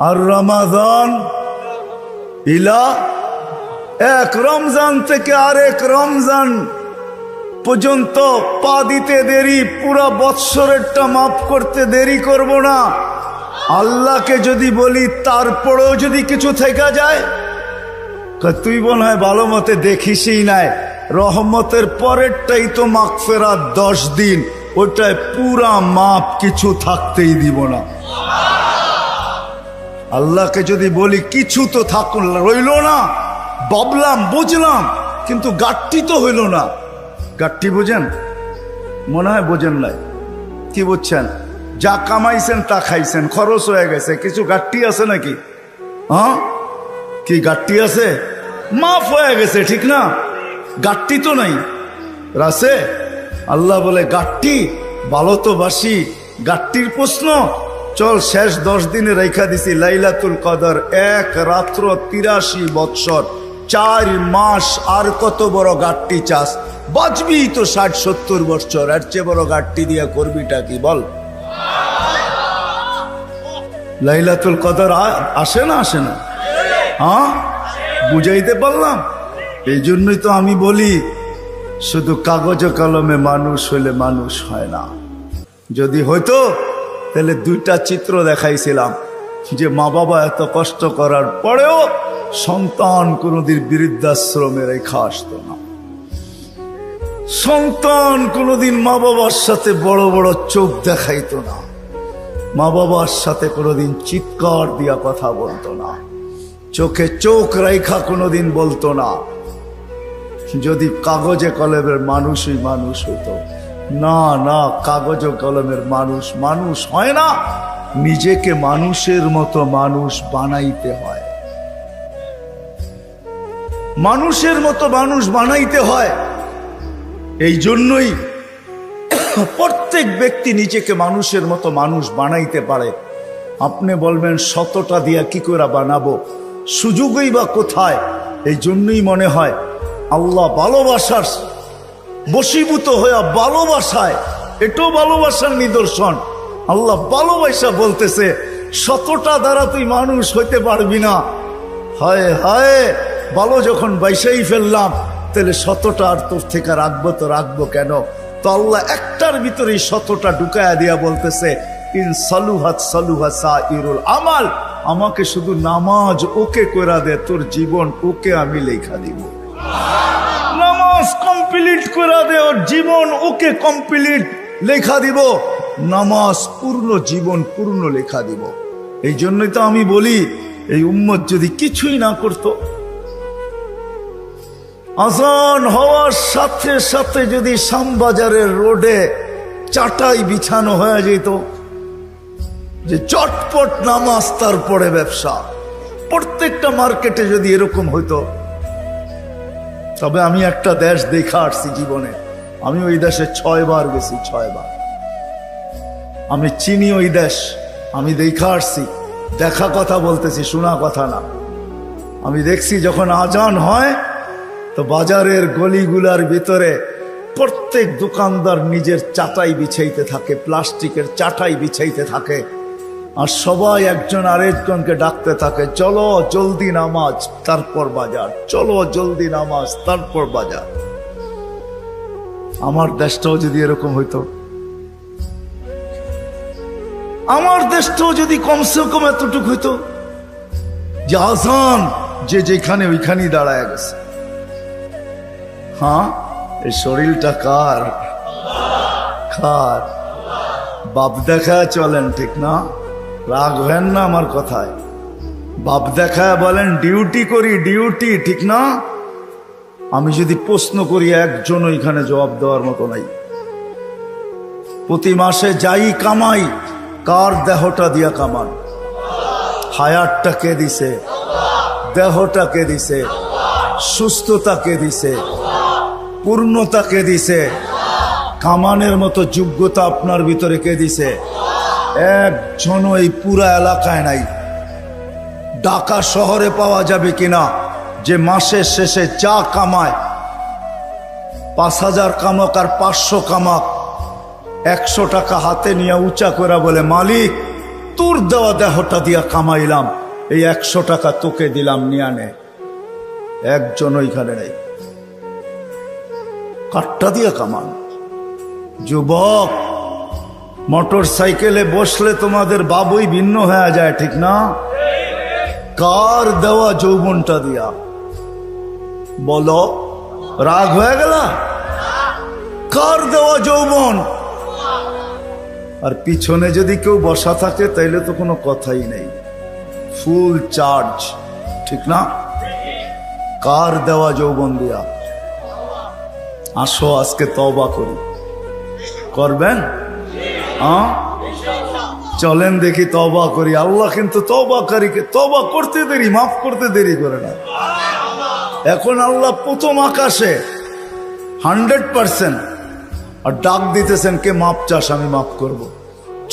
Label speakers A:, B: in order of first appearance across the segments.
A: আর রমাদান ইলা, এক রমজান থেকে আরেক রমজান পর্যন্ত পা দিতে দেরি, পুরা বৎসরেরটা মাফ করতে দেরি করব না। আল্লাহকে যদি বলি তারপরেও যদি কিছু থেকে যায়, তুই মনে হয় ভালো মতে দেখিসই নাই, রহমতের পরেরটাই তো মাগফিরাত 10 দিন, ওটায় পুরা মাপ, কিছু থাকতেই দিব না। আল্লাহকে যদি বলি কিছু তো থাকুন রইল না, ভাবলাম বুঝলাম, কিন্তু গাঠটি তো হইল না। গাঠটি বুঝেন? মনে হয় বোঝেন নাই। কি বুঝছেন? যা কামাইছেন তা খাইছেন, খরচ হয়ে গেছে, কিছু গাঠটি আছে নাকি? হ্যাঁ, কি গাঠটি আছে? মাফ হয়ে গেছে, ঠিক না? গাঠটি তো নাই রাসে। আল্লাহ বলে গাঠটি ভালো তো বাসি, গাঠটির প্রশ্ন চল শেষ 10 দিনে রেখা দিছি লাইলাতুল কদর, এক রাত্র 83 বৎসর, 4 মাস, আর কত বড় গাঠটি চাস? বাঁচবি তো 60-70 বৎসর, এর চেয়ে বড় গাঠটি দিয়া করবিটা কি বল? লাইলাতুল কদর আসে না, আসে না? হ্যাঁ, বুঝাইতে পারলাম? এই জন্যই তো আমি বলি শুধু কাগজে কলমে মানুষ হইলে মানুষ হয় না। যদি হইতো তাহলে 2টা চিত্র দেখাইছিলাম, যে মা বাবা এত কষ্ট করার পরেও সন্তান কোনদিন বৃদ্ধাশ্রমে রেখা আসতো না, সন্তান কোনদিন মা বাবার সাথে বড় বড় চোখ দেখাইতো না, মা বাবার সাথে কোনোদিন চিৎকার দিয়া কথা বলতো না, চোখে চোখ রেখা কোনোদিন বলতো না। যদি কাগজে কলমের মানুষই মানুষ হতো। না না, কাগজে কলমের মানুষ মানুষ হয় না, নিজেকে মানুষের মতো মানুষ বানাইতে হয়, মানুষের মতো মানুষ বানাইতে হয়। এই জন্যই প্রত্যেক ব্যক্তি নিজেকে মানুষের মতো মানুষ বানাইতে পারে। আপনি বলবেন 100টা দিয়া কি করে বানাবো, সুযোগই বা কোথায়? এই জন্যই মনে হয় আল্লাহ ভালোবাসার বশীভূত হইয়া ভালোবাসায়, এটাও ভালোবাসার নিদর্শন। আল্লাহ ভালোবাসা বলতেছে 100টা দ্বারা তুই মানুষ হইতে পারবি না। হায় হায়, ভালো যখন বাইসাই ফেললাম, তাহলে 100টা আর তোর থেকে রাখবো তো রাখবো কেন? তো আল্লাহ একটার ভিতরে 100টা ঢুকায়া দিয়া বলতেছে ইন সালুহাত সালুহা সাইরুল আমাল, আমাকে শুধু নামাজ ওকে কইরা দে, তোর জীবন ওকে আমি লেখা দিব। নামাজ কমপ্লিট কইরা দে, ওর জীবন ওকে কমপ্লিট লেখা দিব। নামাজ পূর্ণ, জীবন পূর্ণ লেখা দিব। এই জন্যই তো আমি বলি এই উম্মত যদি কিছুই না করতো, আজান হওয়ার সাথে সাথে যদি শ্যামবাজারের রোডে চাটাই বিছানো হয়ে যেত, যে চটপট নামাজ তারপরে ব্যবসা, প্রত্যেকটা মার্কেটে যদি এরকম হইতো। তবে আমি একটা দেশ দেখা আসছি জীবনে, আমি ওই দেশে 6 বার গেছি, 6 বার। আমি চিনি ওই দেশ, আমি দেখা আসছি, দেখা কথা বলতেছি, শোনা কথা না। আমি দেখছি যখন আজান হয় তো বাজারের গলিগুলার ভিতরে প্রত্যেক দোকানদার নিজের চাটাই বিছাইতে থাকে, প্লাস্টিকের চাটাই বিছাইতে থাকে, আর সবাই একজন আরেকজনকে ডাকতে থাকে, চলো জলদি নামাজ তারপর বাজার, চলো জলদি নামাজ তারপর বাজার। আমার দেশটাও যদি এরকম হইতো, আমার দেশটাও যদি কমসে কম এতটুকু হইতো যে আজান যে যেখানে ওইখানেই দাঁড়ায় গেছে। হ্যাঁ, এই শরীরটা কার? কার? বাপ দেখা চলেন, ঠিক না? রাগ হেন না আমার কথায়। বাপ দেখা বলেন ডিউটি করি, ডিউটি, ঠিক না? আমি যদি প্রশ্ন করি একজন এখানে জবাব দেওয়ার মতো নাই। প্রতি মাসে যাই কামাই, কার দেহটা দিয়া কামান? হায়াতটা কে দিছে? দেহটা কে দিছে? সুস্থতা কে দিছে? পূর্ণতা কে দিছে? কামানের মতো যোগ্যতা আপনার ভিতরে কে দিছে? একজন এই পুরা এলাকায় নাই। ঢাকা শহরে পাওয়া যাবে কিনা যে মাসের শেষে যা কামায়, 5000 কামাক আর 500 কামাক, 100 টাকা হাতে নিয়ে উঁচা করে বলে মালিক তোর দেওয়া দেহটা দিয়া কামাইলাম, এই 100 টাকা তোকে দিলাম, নিয়ে নে। একজন ওইখানে নেই। কাঠটা দিয়া কামান। যুবক, মোটর সাইকেলে বসলে তোমাদের বাবুই ভিন্ন হয়ে যায়, ঠিক না? কার দেওয়া যৌবনটা দিয়া? বলো, রাগ হয়ে গেল? কার দেওয়া যৌবন? আর পিছনে যদি কেউ বসা থাকে তাইলে তো কোনো কথাই নেই, ফুল চার্জ, ঠিক না? কার দেওয়া যৌবন দিয়া? আসো আজকে তওবা করি। করবেন? চলেন দেখি তওবা করি। আল্লাহ কিন্তু তওবাকারীকে তওবা করতে দেরি, মাফ করতে দেরি করে না। এখন আল্লাহ প্রথম আকাশে 100% আর ডাক দিতেছেন, কে মাপ চাস, আমি মাফ করব।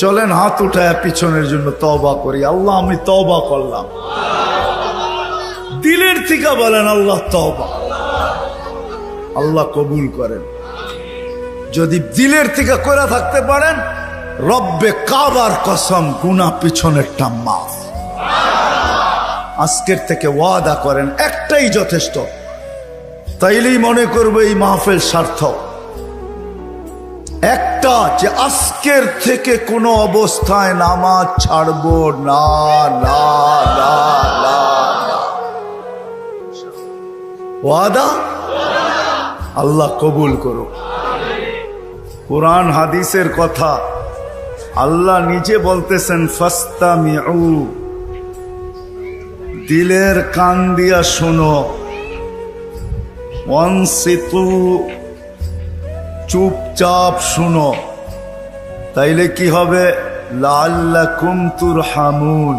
A: চলেন হাত উঠায় পিছনের জন্য তওবা করি। আল্লাহ আমি তওবা করলাম। দিলের থেকে বলেন আল্লাহ তওবা। আল্লাহ কবুল করেন। যদি দিলের থেকে করে থাকতে পারেন, রব্বে কাবার কসম, গুনাহ পিছনেরটা মাফ। আজকের থেকে ওয়াদা করেন, একটাই যথেষ্ট। তাইলেই মনে করবো এই মাহফিল সার্থক। একটা, যে আজকের থেকে কোনো অবস্থায় নামাজ ছাড়বো না, না, না, না, না। ওয়াদা? আল্লাহ কবুল করো। কোরআন হাদিসের কথা আল্লাহ নিজে বলতেছেন, ফাস্তামিউ, দিলের কান দিয়া শোনো, ওয়ানসিতু, চুপচাপ শুনো। তাইলে কি হবে? লাআল্লাকুম তুরহামুন,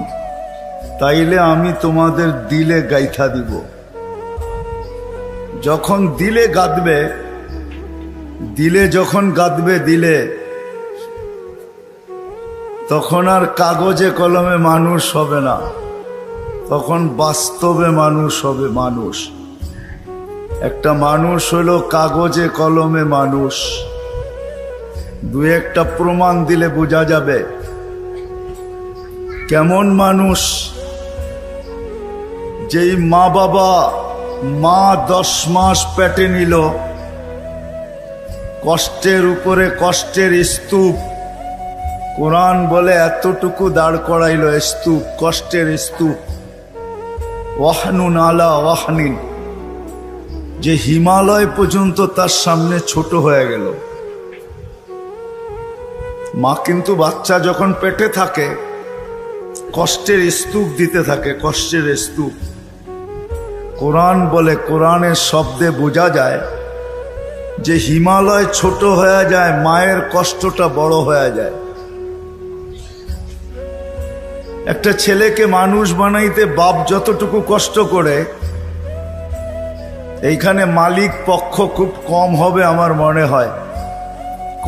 A: তাইলে আমি তোমাদের দিলে গাইথা দিব। যখন দিলে গাঁদবে, দিলে যখন গাঁদবে দিলে, তখন আর কাগজে কলমে মানুষ হবে না, তখন বাস্তবে মানুষ হবে। মানুষ একটা মানুষ হলো কাগজে কলমে মানুষ। দু একটা প্রমাণ দিলে বোঝা যাবে কেমন মানুষ। যেই মা বাবা, মা 10 মাস পেটে নিল, কষ্টের উপরে কষ্টের স্তূপ। কোরআন বলে এতটুকু দাঁড় করাইল স্তূপ, কষ্টের স্তূপ। ওয়াহনুন আলা ওয়াহনিন, যে হিমালয় পর্যন্ত তার সামনে ছোট হয়ে গেল। মা কিন্তু বাচ্চা যখন পেটে থাকে কষ্টের স্তূপ দিতে থাকে, কষ্টের স্তূপ। কোরআন বলে, কোরআনের শব্দে বোঝা যায় যে হিমালয় ছোট হয়ে যায়, মায়ের কষ্টটা বড় হয়ে যায়। একটা ছেলেকে মানুষ বানাইতে বাপ যতটুকু কষ্ট করে, এইখানে মালিক পক্ষ খুব কম হবে আমার মনে হয়,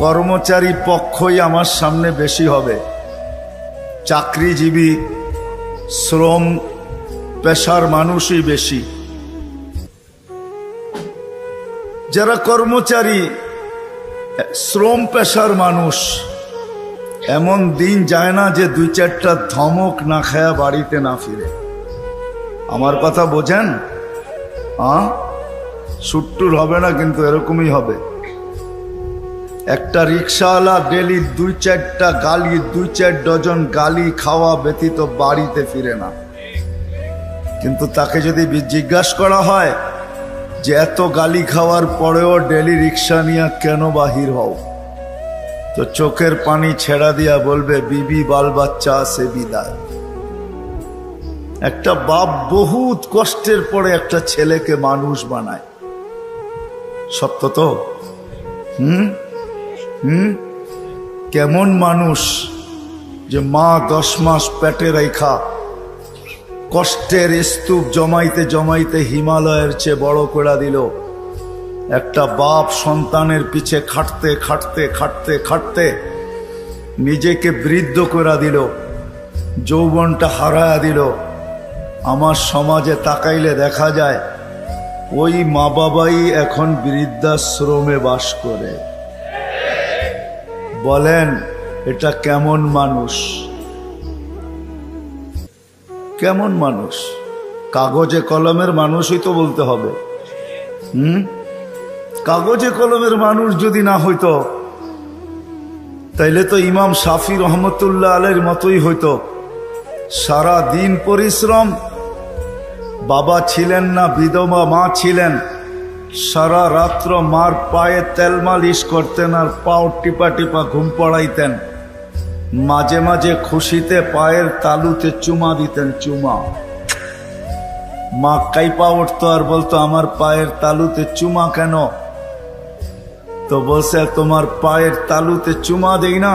A: কর্মচারী পক্ষই আমার সামনে বেশি হবে। চাকরিজীবী, শ্রম পেশার মানুষই বেশি। যারা কর্মচারী, শ্রম পেশার মানুষ, এমন দিন যায় না যে 2-4টা ধমক না খায়া বাড়িতে না ফিরে। আমার কথা বোঝেন? সুট্টুর হবে না, কিন্তু এরকমই হবে। একটা রিক্সাওয়ালা ডেলি 2-4টা গালি, 2-4 ডজন গালি খাওয়া ব্যতীত বাড়িতে ফিরে না। কিন্তু তাকে যদি জিজ্ঞাসা করা হয় যে এত গালি খাওয়ার পরেও ডেলি রিক্সা নিয়ে কেন বাহির হও, তো চোখের পানি ছেড়া দিয়া বলবে, বিবি বাল বাচ্চা আছে বিদায়। একটা বাপ বহুত কষ্টের পরে একটা ছেলেকে মানুষ বানায়। সত্য তো? কেমন মানুষ যে মা 10 মাস পেটে রেখা কষ্টের স্তূপ জমাইতে জমাইতে হিমালয়ের চেয়ে বড় করে দিল। একটা বাপ সন্তানের পিছে খাটতে খাটতে খাটতে খাটতে নিজেকে বৃদ্ধ করে দিল, যৌবনটা হারায়া দিল। আমার সমাজে তাকাইলে দেখা যায় ওই মা বাবাই এখন বৃদ্ধাশ্রমে বাস করে। বলেন এটা কেমন মানুষ? কেমন মানুষ? কাগজে কলমের মানুষই তো বলতে হবে। কাগজে কলমের মানুষ যদি না হইতো তাইলে তো ইমাম শাফি রহমতুল্লাহ আলাইহির মতোই হইতো। সারা দিন পরিশ্রম, বাবা ছিলেন না, বিধবা মা ছিলেন, সারা রাত্র মার পায়ে তেল মালিশ করতেন আর পাও টিপা টিপা ঘুম পড়াইতেন। মাঝে মাঝে খুশিতে পায়ের তালুতে চুমা দিতেন, চুমা। মা কাইপা উঠতো আর বলতো, আমার পায়ের তালুতে চুমা কেন? তো বলছে, তোমার পায়ের তালুতে চুমা দেই না,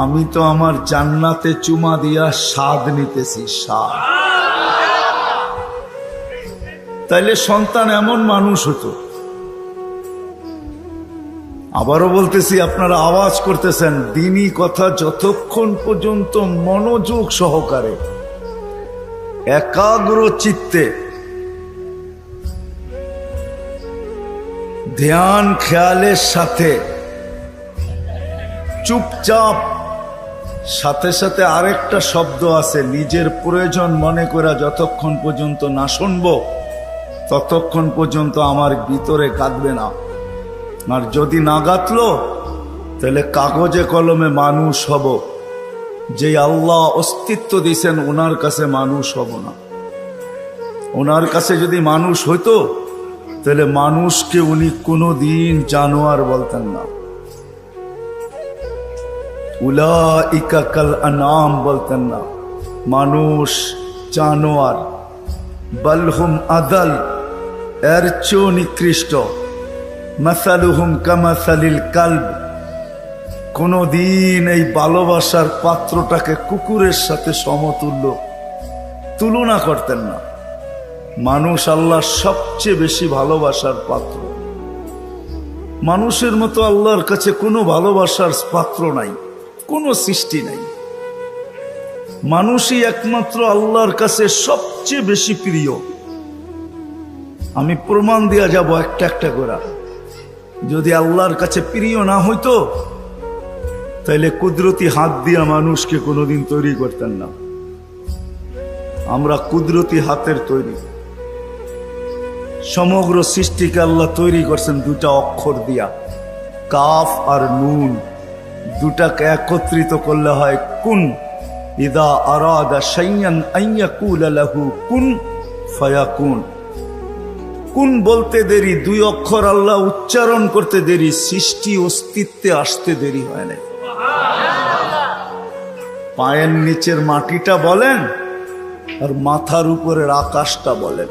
A: আমি তো আমার জান্নাতে চুমা দিয়া স্বাদ নিতেছি, স্বাদ। তাইলে সন্তান এমন মানুষ হতো। আবারও বলতেছি, আপনারা আওয়াজ করতেছেন, দ্বীনি কথা যতক্ষণ পর্যন্ত মনোযোগ সহকারে একাগ্র চিত্তে ধ্যান খেয়ালের সাথে চুপচাপ, সাথে সাথে আরেকটা শব্দ আছে, নিজের প্রয়োজন মনে করা যতক্ষণ পর্যন্ত না শুনবো ততক্ষণ পর্যন্ত আমার ভিতরে কাঁদবে না। আর যদি না গাতলো তাহলে কাগজে কলমে মানুষ হব, যে আল্লাহ অস্তিত্ব দিয়েছেন ওনার কাছে মানুষ হব না। ওনার কাছে যদি মানুষ হইতো তাহলে মানুষকে উনি কোনোদিন জানোয়ার বলতেন না। উলাইকা কাল আনাম বলতেন না, মানুষ জানোয়ার। বালহুম আদাল, এর চেয়েও নিকৃষ্ট। মাসালুহুম কামাসালিল কালব, কোনদিন এই ভালোবাসার পাত্রটাকে কুকুরের সাথে সমতুল্য তুলনা করতেন না। মানুষ আল্লাহর সবচেয়ে বেশি ভালোবাসার পাত্র। মানুষের মতো আল্লাহর কাছে কোনো ভালোবাসার পাত্র নাই, কোনো সৃষ্টি নাই। মানুষই একমাত্র আল্লাহর কাছে সবচেয়ে বেশি প্রিয়। আমি প্রমাণ দিয়া যাব একটা একটা করে। যদি আল্লাহর কাছে প্রিয় না হইতো তাইলে কুদরতি হাত দিয়া মানুষকে কোনোদিন তৈরি করতেন না। আমরা কুদরতি হাতের তৈরি। সমগ্র সৃষ্টিকে আল্লাহ তৈরি করছেন দুটা অক্ষর দিয়া, কাফ আর নুন। দুটাকে একত্রিত করলে হয় কুন। ইদা আরাদা শাইয়ান আন ইয়াকুলা লাহু কুন ফায়াকুন। কুন বলতে দেরি, দুই অক্ষর আল্লাহ উচ্চারণ করতে দেরি, সৃষ্টি অস্তিত্বে আসতে দেরি হয় না। পায়ের নিচের মাটিটা বলেন আর মাথার উপরের আকাশটা বলেন,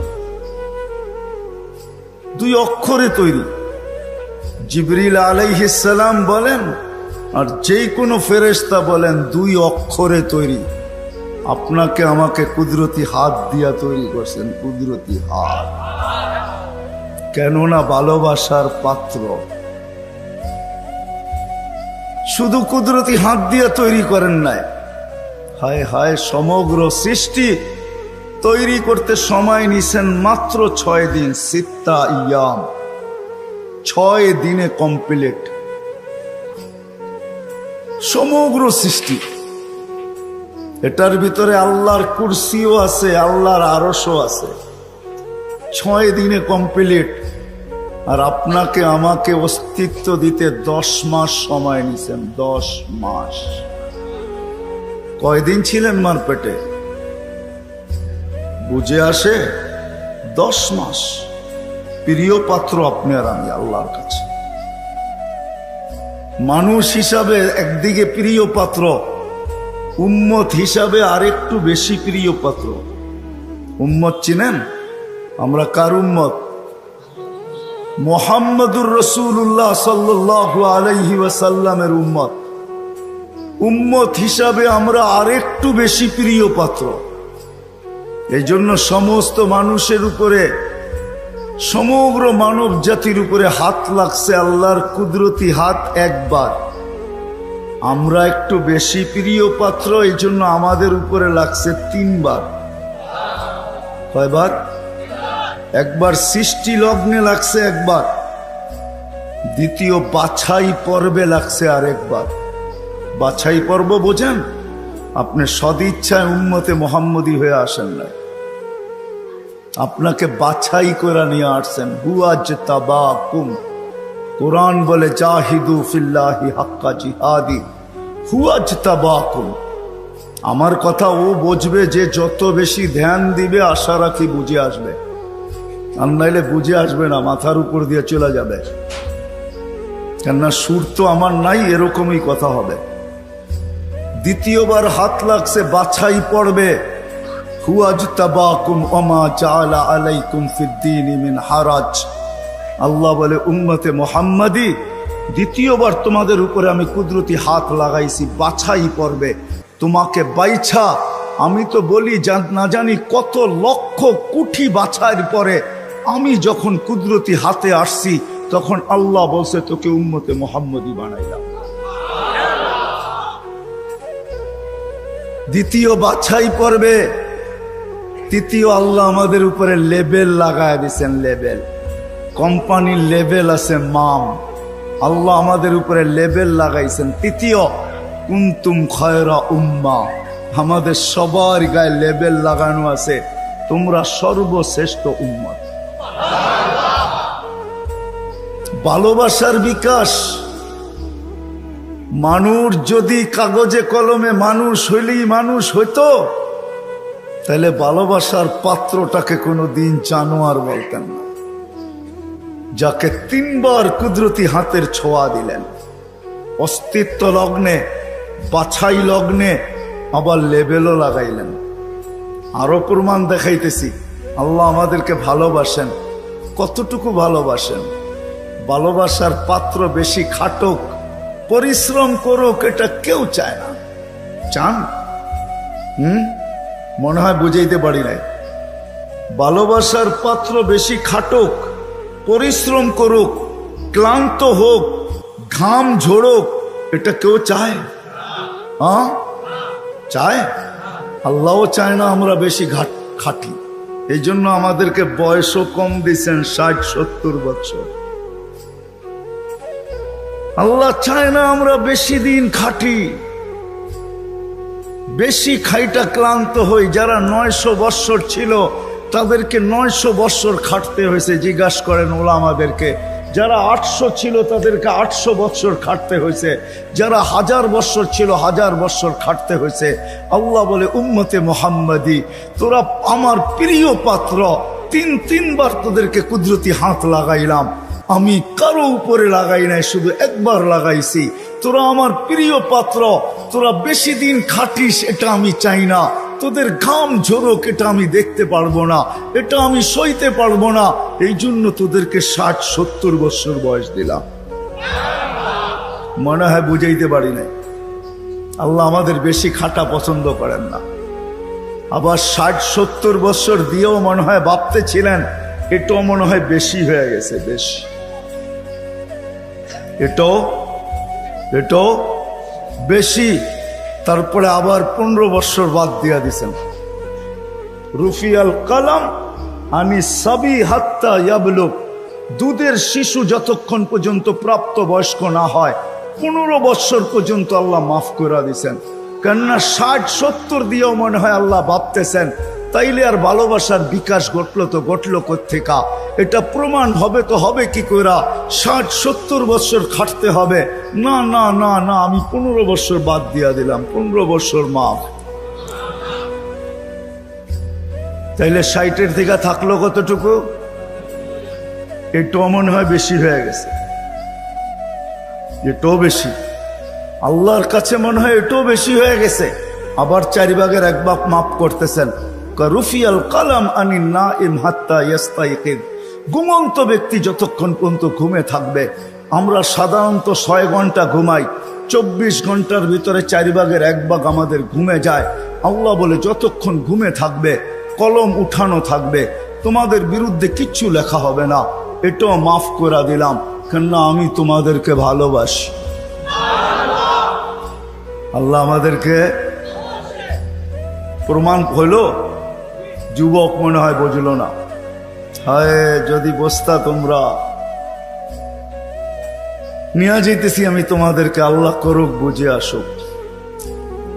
A: দুই অক্ষরে তৈরি। জিবরিল আলাইহিস সালাম বলেন আর যে কোনো ফেরেশতা বলেন, দুই অক্ষরে তৈরি। আপনাকে আমাকে কুদরতি হাত দিয়া তৈরি করছেন, কুদরতি হাত। কেননা ভালোবাসার পাত্র। শুধু কুদরতি হাত দিয়া তৈরি করেন নাই, হায় হায়, সমগ্র সৃষ্টি তৈরি করতে সময় নিছেন মাত্র 6 দিন। সিত্তা ইয়াম, 6 দিনে কমপ্লিট সমগ্র সৃষ্টি। এটার ভিতরে আল্লাহর কুরসিও আছে, আল্লাহর আরশও আছে। 6 দিনে কমপ্লিট। আর আপনাকে আমাকে অস্তিত্ব দিতে 10 মাস সময় নিছেন, 10 মাস। কয়দিন ছিলেন মার পেটে? বুঝে আসে? 10 মাস। প্রিয় পাত্র আপনি আর আমি আল্লাহর কাছে। মানুষ হিসাবে একদিকে প্রিয় পাত্র, উম্মত হিসাবে আরেকটু বেশি প্রিয় পাত্র। উম্মত চিনেন? আমরা কার উম্মত? মুহাম্মদুর রাসূলুল্লাহ সাল্লাল্লাহু আলাইহি ওয়াসাল্লামের উম্মত। উম্মত হিসাবে আমরা আরেকটু বেশি প্রিয় পাত্র। এই জন্য সমস্ত মানুষের উপরে, সমগ্র মানব জাতির উপরে হাত লাগছে আল্লাহর কুদরতি হাত একবার। আমরা একটু বেশি প্রিয় পাত্র, এই জন্য আমাদের উপরে লাগছে 3 বার। কয়বার? একবার সৃষ্টি লগ্নে লাগছে একবার, দ্বিতীয় বাছাই পর্বে লাগছে আরেকবার। বাছাই পর্ব বোঝেন? আপনি সদিচ্ছায় উম্মতে মুহাম্মদী হয়ে আসেন না, আপনাকে বাছাই করে নিয়ে আসছেন। হুয়াজতাবাকুম, কোরআন বলে জাহিদু ফিল্লাহি হাক্কা জিহাদি, হুয়াজতাবাকুম। আমার কথা ও বুঝবে যে যত বেশি ধ্যান দিবে, আশা রাখি বুঝে আসবে, আর নাইলে বুঝে আসবে না, মাথার উপর দিয়ে চলে যাবে। কেননা সুর তো আমার নাই, এরকমই কথা হবে। দ্বিতীয়বার হাত লাগছে, বাছাই পড়বে। হুয়াজতাবাকুম ওমা জাআলা আলাইকুম ফিদ্দীনি মিন হারাজ। আল্লাহ বলে উম্মতে মুহাম্মাদি, দ্বিতীয়বার তোমাদের উপরে আমি কুদরতি হাত লাগাইছি, বাছাই পড়বে। তোমাকে বাইছা, আমি তো বলি না জানি কত লক্ষ কোটি বাছাইয়ের পরে আমি যখন কুদরতি হাতে আসছি, তখন আল্লাহ বলছে তোকে উম্মতে মুহাম্মাদি বানাইলাম। দ্বিতীয় বাছাই পড়বে। তৃতীয়, আল্লাহ আমাদের উপরে লেবেল লাগায় দিচ্ছেন, লেবেল। কোম্পানির লেবেল আছে মাম, আল্লাহ আমাদের উপরে লেবেল লাগাইছেন। তৃতীয়, কুনতুম খায়রা উম্মাহ, আমাদের সবার গায়ে লেবেল লাগানো আছে, তোমরা সর্বশ্রেষ্ঠ উম্মত। ভালোবাসার বিকাশ। মানুষ যদি কাগজে কলমে মানুষ হইলেই মানুষ হইতো, তাহলে ভালোবাসার পাত্রটাকে কোনো দিন জানোয়ার বলতেন না, যাকে তিনবার কুদরতি হাতের ছোঁয়া দিলেন, অস্তিত্ব লগ্নে, বাছাই লগ্নে, আবার লেবেলও লাগাইলেন। আরো প্রমাণ দেখাইতেছি, আল্লাহ আমাদেরকে ভালোবাসেন। কতটুকু ভালোবাসেন? ভালোবাসার পাত্র বেশি খাটুক, পরিশ্রম করুক, এটা কেউ চায় না। চান? মনে হয় বুঝাইতে পারি নাই। ভালোবাসার পাত্র বেশি খাটুক, পরিশ্রম করুক, ক্লান্ত হোক, ঘাম ঝরুক, এটা কেউ চায়? চায়? আল্লাহও চায় না আমরা বেশি খাটি। এই জন্য আমাদেরকে বয়সও কম দিচ্ছেন, 60-70 বছর। আল্লাহ চায় না আমরা বেশি দিন খাটি, বেশি খাইটা ক্লান্ত হই। যারা 900 বৎসর ছিল তাদেরকে 900 বৎসর খাটতে হয়েছে, জিজ্ঞাসা করেন ওলামাদেরকে। যারা 800 ছিল তাদেরকে 800 বৎসর খাটতে হয়েছে, যারা 1000 বৎসর ছিল 1000 বৎসর খাটতে হয়েছে। আল্লাহ বলে উম্মতে মুহাম্মাদি, তোরা আমার প্রিয় পাত্র, তিনবার তোদেরকে কুদরতি হাত লাগাইলাম, আমি কারো উপরে লাগাই নাই, শুধু একবার লাগাইছি। তোরা আমার প্রিয় পাত্র, তোরা বেশি দিন খাটিস এটা আমি চাই না, তোদের ঘাম ঝরুক এটা আমি দেখতে পারবো না, এটা আমি সইতে পারবো না। এই জন্য তোদেরকে 60-70 বছর বয়স দিলাম। মনে হয় বুঝাইতে পারি নাই। আল্লাহ আমাদের বেশি খাটা পছন্দ করেন না। আবার 60-70 বছর দিয়েও মনে হয় ভাবতে ছিলেন এটাও মনে হয় বেশি হয়ে গেছে, বেশি। এটাও বেশি। তারপরে আবার 15 বছর বাদ দিয়া দিছেন। রুফিয়াল কালাম আনি সাবি হাত্তা ইয়াবলুগ, দুধের শিশু যতক্ষণ পর্যন্ত প্রাপ্ত বয়স্ক না হয় 15 বছর পর্যন্ত আল্লাহ মাফ করে দিছেন। কেননা 60-70 দিয়েও মনে হয় আল্লাহ ভাবতেছেন তাইলে আর ভালোবাসার বিকাশ ঘটলো তো ঘটলো কোত্থেকা? এটা প্রমাণ হবে তো হবে কি কইরা? 60-70 বছর খাটতে হবে না, না না না, আমি 15 বছর বাদ দিয়া দিলাম, 15 বছর মাফ। তাইলে 60-এর থেকে থাকলো কতটুকু? এটাও মনে হয় বেশি হয়ে গেছে, এটাও বেশি। আল্লাহর কাছে মনে হয় এটাও বেশি হয়ে গেছে। আবার 4 ভাগের 1 ভাগ মাফ করতেছেন। রুফিয়াল কালাম আনি নাইম হাত্তা ইয়াস্তাইকিদ, ঘুমন্ত ব্যক্তি যতক্ষণ পর্যন্ত ঘুমে থাকবে। আমরা সাধারণত 6 ঘন্টা ঘুমাই, 24 ঘন্টার ভিতরে 4 ভাগের 1 ভাগ আমাদের ঘুমে যায়। আল্লাহ বলে যতক্ষণ ঘুমে থাকবে কলম উঠানো থাকবে, তোমাদের বিরুদ্ধে কিচ্ছু লেখা হবে না, এটাও মাফ করে দিলাম, কেননা আমি তোমাদেরকে ভালোবাসি। আল্লাহ আমাদেরকে প্রমাণ হইল। যুবক মনে হয় বুঝলো না। হায় যদি বসতা তোমরা, নিয়ে যেতেছি আমি তোমাদেরকে, আল্লাহ করুক বুঝে আসুক।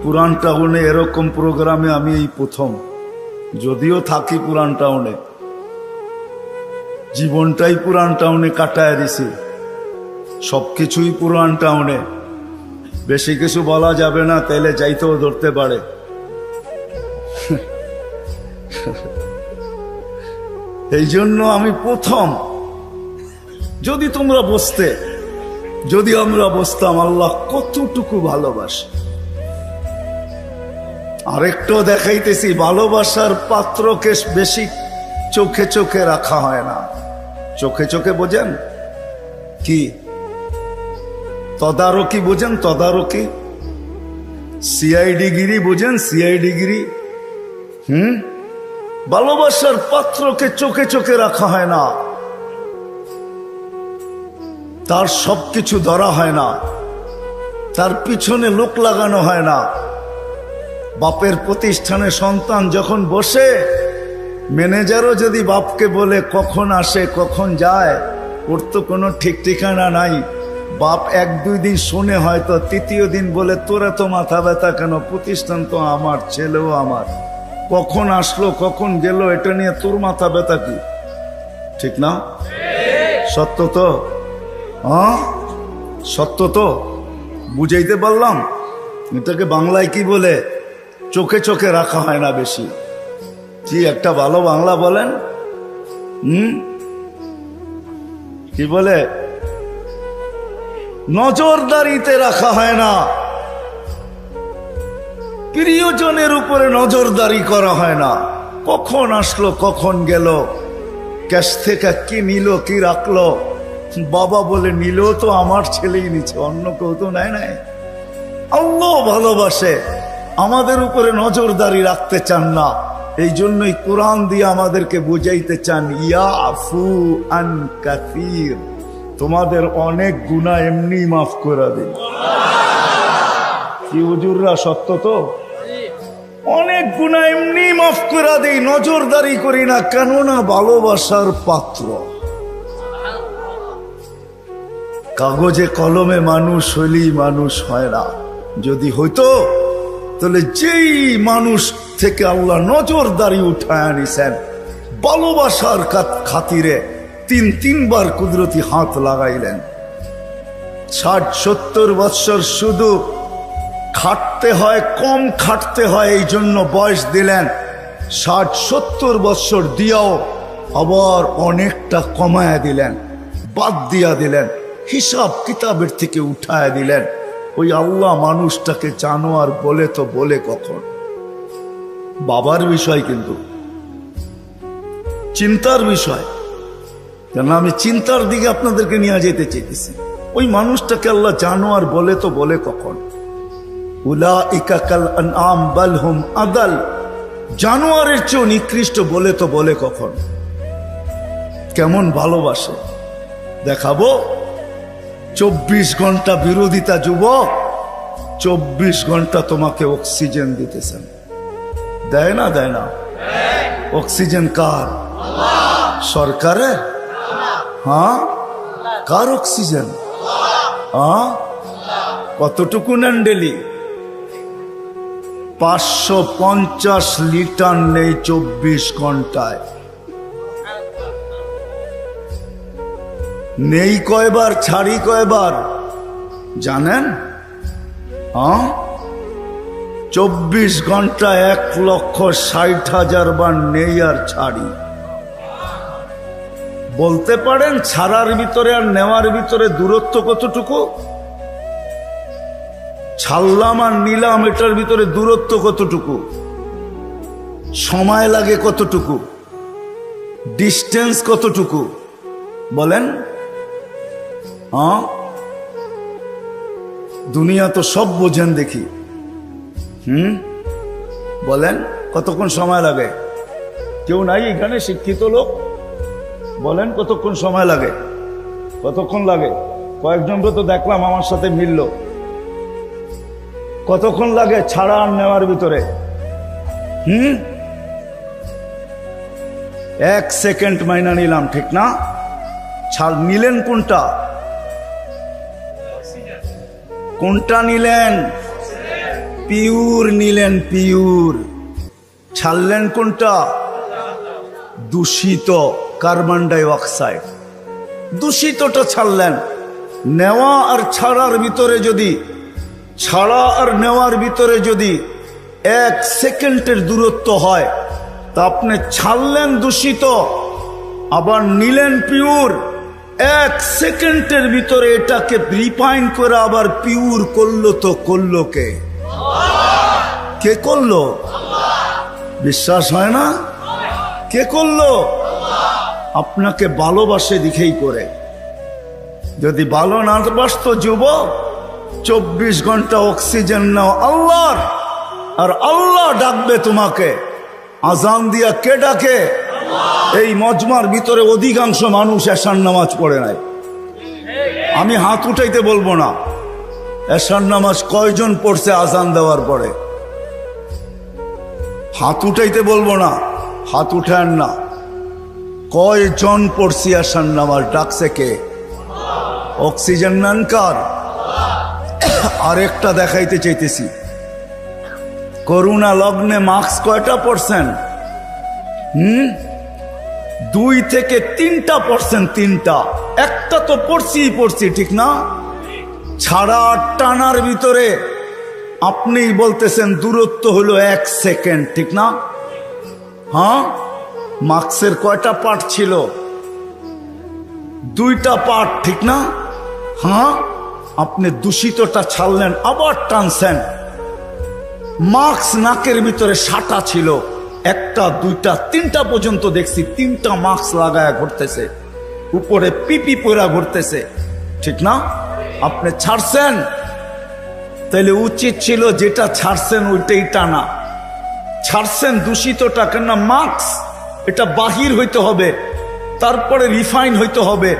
A: পুরান টাউনে এরকম প্রোগ্রামে আমি এই প্রথম, যদিও থাকি পুরান টাউনে, জীবনটাই পুরান টাউনে কাটায় দিছি, সবকিছুই পুরান টাউনে। বেশি কিছু বলা যাবে না, তাইলে যাইতেও ধরতে পারে। এই জন্য আমি প্রথম। যদি তোমরা বসতে, যদি আমরা বসতাম, আল্লাহ কতটুকু ভালোবাসে। আরেকটাও দেখাইতেছি, ভালোবাসার পাত্রকে বেশি চোখে চোখে রাখা হয় না। চোখে চোখে বোঝেন কি? তদারকি বোঝেন? তদারকি, সিআইডি গিরি বোঝেন? সিআইডি গিরি। ভালোবাসার পাত্রকে চোখে চোখে রাখা হয় না, তার সবকিছু ধরা হয় না, তার পিছনে লোক লাগানো হয় না। বাপের প্রতিষ্ঠানে সন্তান যখন বসে, ম্যানেজারও যদি বাপকে বলে কখন আসে কখন যায়, ওর তো কোনো ঠিক ঠিকানা নাই। বাপ 1-2 দিন শুনে, হয়তো তৃতীয় দিন বলে তোরা তো মাথা ব্যথা কেন, প্রতিষ্ঠান তো আমার, ছেলেও আমার, কখন আসলো কখন গেল এটা নিয়ে তোর মাথা ব্যথা কি? ঠিক না? সত্য তো? সত্য তো? বুঝাইতে পারলাম? এটাকে বাংলায় কি বলে? চোখে চোখে রাখা হয় না বেশি। কি একটা ভালো বাংলা বলেন? কি বলে? নজরদারিতে রাখা হয় না, প্রিয়জনের উপরে নজরদারি করা হয় না। কখন আসলো কখন গেল, ক্যাশ থেকে কি নিল কি রাখলো, বাবা বলে নিল তো আমার ছেলেই নিচ্ছে, অন্য কেউ তো নেয় নাই। আল্লাহ ভালোবাসে, আমাদের উপরে নজরদারি রাখতে চান না। এই জন্যই কোরআন দিয়ে আমাদেরকে বুঝাইতে চান, ইয়াফু আন কাসীর, তোমাদের অনেক গুনাহ এমনি মাফ করে দিন। কি হুজুররা, সত্য তো? অনেক গুনাহ এমনি মাফ করে দিই, নজরদারি করি না, কেননা ভালোবাসার পাত্র। কাগজে কলমে মানুষ হইলেই মানুষ হয় না। যদি হইতো তাহলে যেই মানুষ থেকে আল্লাহ নজরদারি উঠায় আনিছেন, ভালোবাসার খাতিরে 3 বার কুদরতি হাত লাগাইলেন। 60-70 বৎসর শুধু খাটতে হয়, কম খাটতে হয়, এই জন্য বয়স দিলেন। 60-70 বৎসর দিয়াও আবার অনেকটা কমায়া দিলেন, বাদ দিয়া দিলেন, হিসাব কিতাবের থেকে উঠায়া দিলেন। ওই আল্লাহ মানুষটাকে জানোয়ার বলে তো বলে কখন? বাবার বিষয়, কিন্তু চিন্তার বিষয়। কেন আমি চিন্তার দিকে আপনাদেরকে নিয়ে যেতে চেয়েছি। ওই মানুষটাকে আল্লাহ জানোয়ার বলে তো বলে কখন? উলাইকা কাল আনআম বাল হুম আদাল, জানোয়ারের চেয়েও নিকৃষ্ট বলে তো বলে কখন? কেমন ভালোবাসে দেখাবো। 24 ঘন্টা বিরোধিতা যুবক, 24 ঘন্টা তোমাকে অক্সিজেন দিতেছেন। দেয় না? দেয় না? অক্সিজেন কার? সরকারের? কার অক্সিজেন? কতটুকু নেন ডেলি? 550 লিটার নেই 24 ঘন্টায়। নেই কয়বার, ছাড়ি কয়বার জানেন? 24 ঘন্টা 1,60,000 বার নেই আর ছাড়ি। বলতে পারেন ছাড়ার ভিতরে আর নেওয়ার ভিতরে দূরত্ব কতটুকু? ছাড়লাম আর নিলাম, এটার ভিতরে দূরত্ব কতটুকু? সময় লাগে কতটুকু? ডিস্টেন্স কতটুকু বলেন? দুনিয়া তো সব বোঝেন দেখি। বলেন কতক্ষণ সময় লাগে? কেউ নাই এখানে শিক্ষিত লোক? বলেন কতক্ষণ সময় লাগে? কতক্ষণ লাগে? কয়েকজনকে তো দেখলাম আমার সাথে মিলল। কতক্ষণ লাগে ছাড়া আর নেওয়ার ভিতরে? 1 সেকেন্ড মাইনা নিলাম, ঠিক না? ছাড় নিলেন কোনটা? কোনটা নিলেন? পিওর নিলেন, পিওর। ছাড়লেন কোনটা? দূষিত কার্বন ডাই অক্সাইড, দূষিতটা ছাড়লেন। নেওয়া আর ছাড়ার ভিতরে যদি, ছাড়া আর নেওয়ার ভিতরে যদি 1 সেকেন্ডের দূরত্ব হয়, তা আপনি ছাড়লেন দূষিত, আবার নিলেন পিওর। 1 সেকেন্ডের ভিতরে এটাকে রিফাইন করে আবার পিওর করলো, তো করলো কে? কে করলো? বিশ্বাস হয় না? কে করলো? আপনাকে ভালোবাসে দিকেই করে। যদি ভালো না বাসতো যুবক, 24 ঘন্টা অক্সিজেন নাও আল্লাহর, আর আল্লাহ ডাকবে তোমাকে। আজান দিয়া কে ডাকে? এই মজমার ভিতরে অধিকাংশ মানুষ এশার নামাজ পড়ে নাই। আমি হাত উঠাইতে বলবো না, এশার নামাজ কয়জন পড়ছে আজান দেওয়ার পরে? হাত উঠাইতে বলবো না, হাত উঠান না। কয়জন পড়ছি এশার নামাজ? ডাকছে কে? অক্সিজেন নেন কার? আরেকটা দেখাইতে চাইতেছি, করোনা লগ্নে মাস্ক কয়টা পড়ছেন? 2 থেকে 3টা পড়ছেন, 3টা। একটা তো পড়ছি, ঠিক না? ছাড়া টানার ভিতরে আপনি বলতেছেন দূরত্ব হলো 1 সেকেন্ড, ঠিক না? হ্যাঁ, মাস্কের কয়টা পার্ট ছিল? 2টা পার্ট, ঠিক না? হ্যাঁ, আপনি দূষিতটা ছাড়লেন, আবার টানছেন। মাস্ক নাকের ভিতরে 6টা ছিল, 1টা 2টা 3টা পর্যন্ত দেখছি, 3টা মাস্ক লাগায়া ঘুরতেছে, উপরে পিপি পরা ঘুরতেছে, ঠিক না? আপনি ছাড়ছেন, তাইলে উচিত ছিল যেটা ছাড়ছেন ওইটাই টানা। ছাড়ছেন দূষিতটা, কেন? মাস্ক এটা বাহির হইতে হবে, তারপরে রিফাইন হইতে হবে,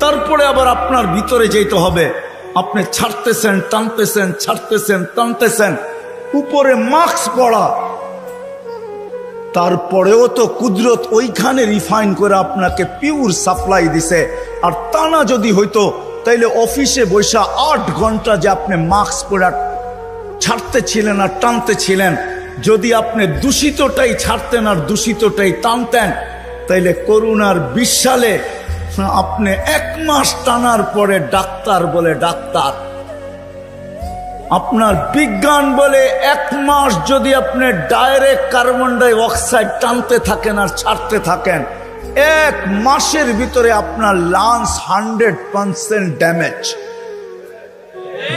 A: তারপরে আবার আপনার ভিতরে যেতে হবে। আপনি ছাড়তেছেন, টানতেছেন, ছাড়তেছেন, টানতেছেন, উপরে মাস্ক পড়া, তারপরেও তো কুদরত ওইখানে রিফাইন করে আপনাকে পিওর সাপ্লাই দিছে। আর টানা যদি হইতো, তাইলে অফিসে বৈশা 8 ঘন্টা যে আপনি মাস্ক পরে ছাড়তে ছিলেন আর টানতে ছিলেন, যদি আপনি দূষিতটাই ছাড়তেন আর দূষিতটাই টানতেন, তাইলে করোনার 20 সালে আপনি 1 মাস টানার পরে ডাক্তার বলে ডাক্তার, আপনার বিজ্ঞান বলে 1 মাস যদি আপনি ডাইরেক্ট কার্বন ডাই অক্সাইড টানতে থাকেন আর ছাড়তে থাকেন, 1 মাসের ভিতরে আপনার লাংস 100% ড্যামেজ।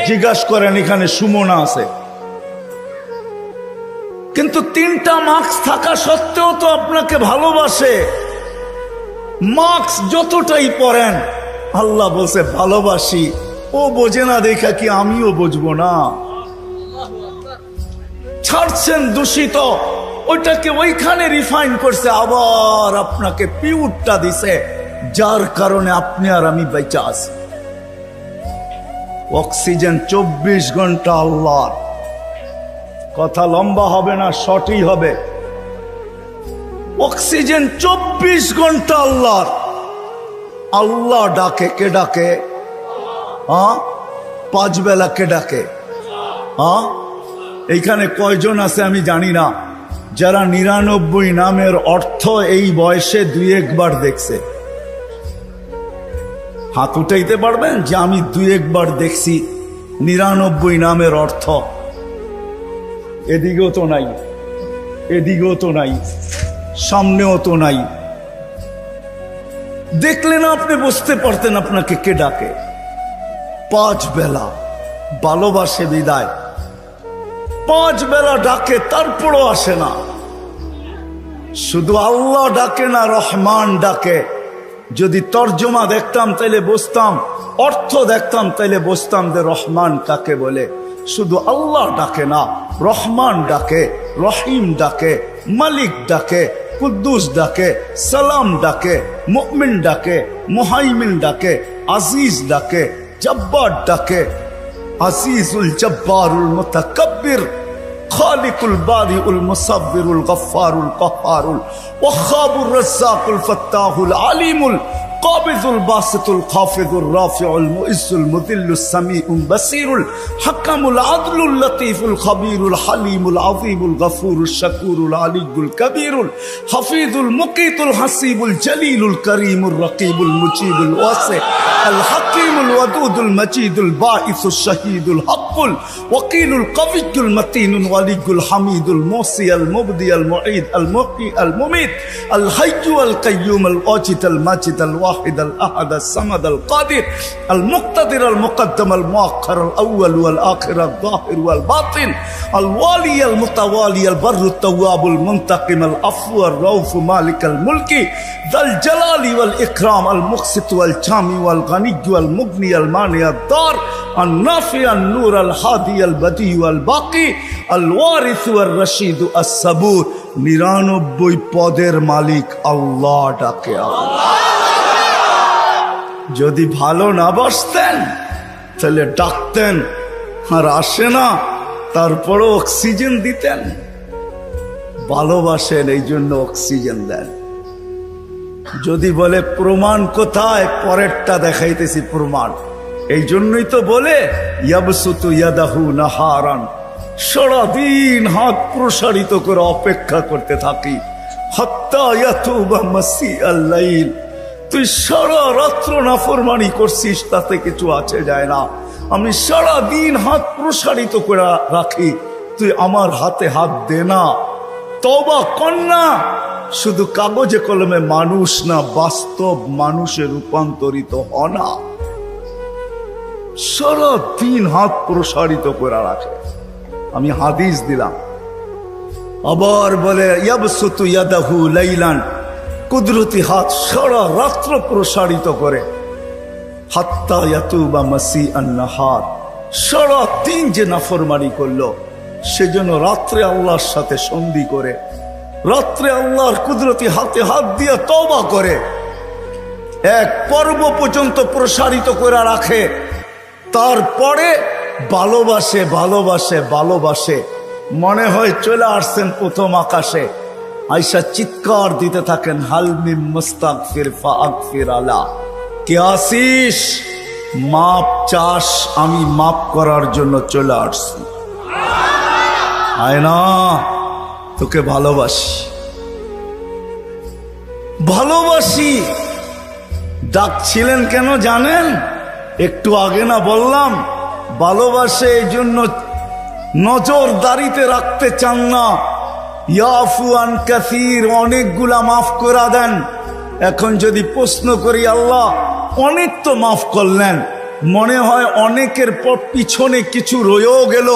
A: জিজ্ঞাসা করেন, এখানে সুমনা আছে, কিন্তু 3টা মাস্ক থাকা সত্ত্বেও তো আপনাকে ভালোবাসে। মাস্ক যতটাই পরেন, আল্লাহ বলছে ভালোবাসি। ও বোঝে না দেখা কি আমিও বুঝবো না? ছাড়ছেন দূষিত, ওইটাকে ওইখানে রিফাইন করছে, আবার আপনাকে পিওরটা দিছে, যার কারণে আপনি আর আমি বেঁচে আছি। অক্সিজেন 24 ঘন্টা আল্লাহর। কথা লম্বা হবে না, শর্টই হবে। অক্সিজেন 24 ঘন্টা আল্লাহর। আল্লাহ ডাকে, কে ডাকে? 5 বেলা কে ডাকে? এইখানে কয়জন আছে আমি জানি না, যারা 99 নামের অর্থ এই বয়সে 2-1 বার দেখছে? হাত উঠাইতে পারবেন যে আমি 2-1 বার দেখছি 99 নামের অর্থ? এদিকেও তো নাই, এদিকেও তো নাই, সামনেও তো নাই। দেখলে না আপনি বুঝতে পারতেন আপনাকে কে ডাকে। 5 বেলা ভালোবাসে বিদায়, 5 বেলা ডাকে, তারপরও আসে না। শুধু আল্লাহ ডাকে না, রহমান ডাকে। যদি তর্জমা দেখতাম তাইলে বুঝতাম, অর্থ দেখতাম তাইলে বুঝতাম যে রহমান কাকে বলে। শুধু আল্লাহ ডাকে না, রহমান ডাকে, রহিম ডাকে, মালিক ডাকে, কুদ্দুস ডাকে, সালাম ডাকে, মুমিন ডাকে, মুহাইমিন ডাকে, আজিজ ডাকে, জব্বার ডাকে। আজিজুল জব্বারুল মুতাকাব্বির, খালিকুল বারিউল মুসাব্বিরুল গফফারুল কহ্হারুল ওয়াহাবুর রাজ্জাকুল ফাত্তাহুল আলিমুল القابض الباسط الخافض الرافع المؤز المذل السميع البصير الحكم العدل اللطيف الخبير الحليم العظيم الغفور الشكور العلي الكبير الحفيظ المقيت الحسيب الجليل الكريم الرقيب المجيب الواسع الحكيم الودود المجيد الباعث الشهيد الحق الوكيل القوي المتين الولي الحميد الموصي المبدي المعيد المحيي المميت الحي القيوم الواجد الماجد الواحد الأحد الصمد القادر المقتدر المقدم المؤخر الأول والآخر الظاهر والباطن الوالي المتوالي البر التواب المنتقم العفو الرؤوف مالك الملك ذا الجلال والإكرام المقسط والجامع والغني والمغني المانع الضار النافع النور الهادي البديع والباقي الوارث والرشيد الصبور 99 পদের মালিক আল্লাহ ডাকে আল্লাহ। যদি ভালো না বাসতেন তাহলে ডাকতেন আর আসে না, তারপরও অক্সিজেন দিতেন। ভালোবাসেন এই জন্য অক্সিজেন দেন। যদি বলে প্রমাণ কোথায়, পরেরটা দেখাইতেছি প্রমাণ। এই জন্যই তো বলে ইয়াবসুতু ইয়াদাহু নাহারান, সারাদিন হাত প্রসারিত করে অপেক্ষা করতে থাকি। হাত্তা ইয়াতুবা মাসিআল লাইল, তুই সারা রাত্র নাফরমানি করছিস, তাতে কিছু আছে যায় না। আমি সারা দিন হাত প্রসারিত করে রাখি, তুই আমার হাতে হাত দে না, তওবা কর না। শুধু কাগজে কলমে মানুষ না, বাস্তব মানুষে রূপান্তরিত হ না। সারা দিন হাত প্রসারিত করে রাখে। আমি হাদিস দিলাম। আবার বলে ইয়াবসুতু ইয়াদাহু লাইলান, কুদরতি হাত সারা রাত্র প্রসারিত করে। হাত্তা ইয়াতুবা মাসিআন নাহার, সারা দিন যে নাফরমানি করলো সেজন্য রাত্রে আল্লাহর সাথে সন্ধি করে, রাত্রে আল্লাহর কুদরতি হাতে হাত দিয়ে তওবা করে, এক পর্ব পর্যন্ত প্রসারিত করে রাখে। তারপরে ভালোবাসে ভালোবাসে ভালোবাসে, মনে হয় চলে আসছেন প্রথম আকাশে। আয়সা চিৎকার দিতে থাকেন, হাল মিন মুস্তাগফির ফাগফির আলা, কে আসিস, মাপ চাস, আমি মাপ করার জন্য চলে আসছি। আয় না, তোকে ভালোবাসি ভালোবাসি। ডাকছিলেন কেন জানেন? একটু আগে না বললাম, ভালোবাসে এই জন্য নজরদারিতে রাখতে চান না। ইয়াফু আন কাসীর, অনেকগুলা মাফ করে দেন। এখন যদি প্রশ্ন করি, আল্লাহ অনেক তো মাফ করলেন, মনে হয় অনেকের পর পিছনে কিছু রয়েও গেল,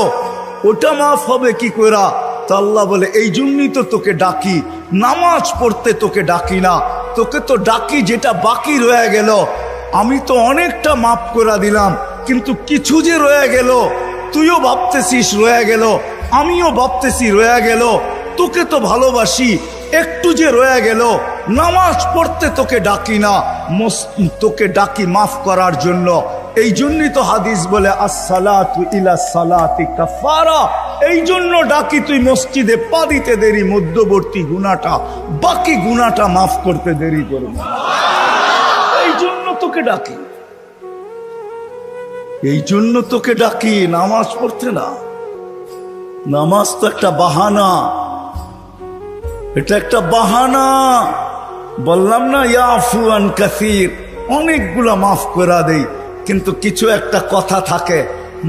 A: ওটা মাফ হবে কি করে? তো আল্লাহ বলে, এই জন্যই তো তোকে ডাকি, নামাজ পড়তে তোকে ডাকি না, তোকে তো ডাকি যেটা বাকি রয়ে গেল। আমি তো অনেকটা মাফ করে দিলাম, কিন্তু কিছু যে রয়ে গেল, তুইও ভাবতেছিস রয়ে গেল, আমিও ভাবতেছি রয়ে গেল। তোকে তো ভালোবাসি, একটু যে রয়ে গেল, নামাজ পড়তে তোকে ডাকি না, তোকে ডাকি মাফ করার জন্য। এই জন্যই তো হাদিস বলে আসসালাতু ইলা সালাতি কাফারা, এই জন্য ডাকি তুই মসজিদে পা দিতে দেরি, মধ্যবর্তী গুনাহটা, বাকি গুনাহটা মাফ করতে দেরি করবে। এই জন্য তোকে ডাকি, এই জন্য তোকে ডাকি, নামাজ পড়তে না। নামাজ তো একটা বাহানা, এটা একটা বাহানা। বললাম না ইয়াফু আন কাসীর, অনেকগুলা মাফ করে দেই, কিন্তু কিছু একটা কথা থাকে,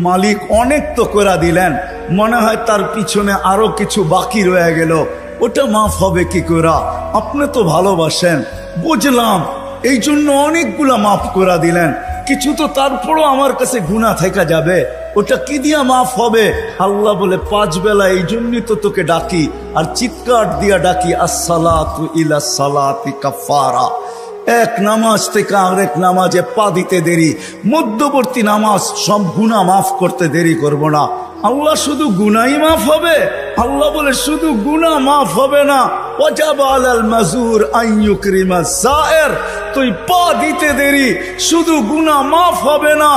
A: মালিক অনেক তো করে দিলেন, মনে হয় তার পিছনে আরো কিছু বাকি রয়ে গেল, ওটা মাফ হবে কি করে? আপনি তো ভালোবাসেন, বুঝলাম, এই জন্য অনেকগুলা মাফ করে দিলেন, কিছু তো তারপরও আমার কাছে গুনাহ থেকে যাবে, ওটা কি দিয়া মাফ হবে? আল্লাহ বলে 5 বেলা এই জন্যই তো তোকে ডাকি, আর চিৎকার দিয়া ডাকি, আসসালাতু ইলা সালাতি কাফারা। এক নামাজ থেকে আরেক নামাজে পা দিতে দেরি, মধ্যবর্তী নামাজ সব গুনাহ মাফ করতে দেরি করব না। আল্লাহ শুধু গুনাহই মাফ হবে? আল্লাহ বলে শুধু গুনাহ মাফ হবে না, ওয়াজাবা আলাল মাজুর আন ইউকরিমা সায়ের, তুই পা দিতে দেরি, শুধু গুনাহ মাফ হবে না,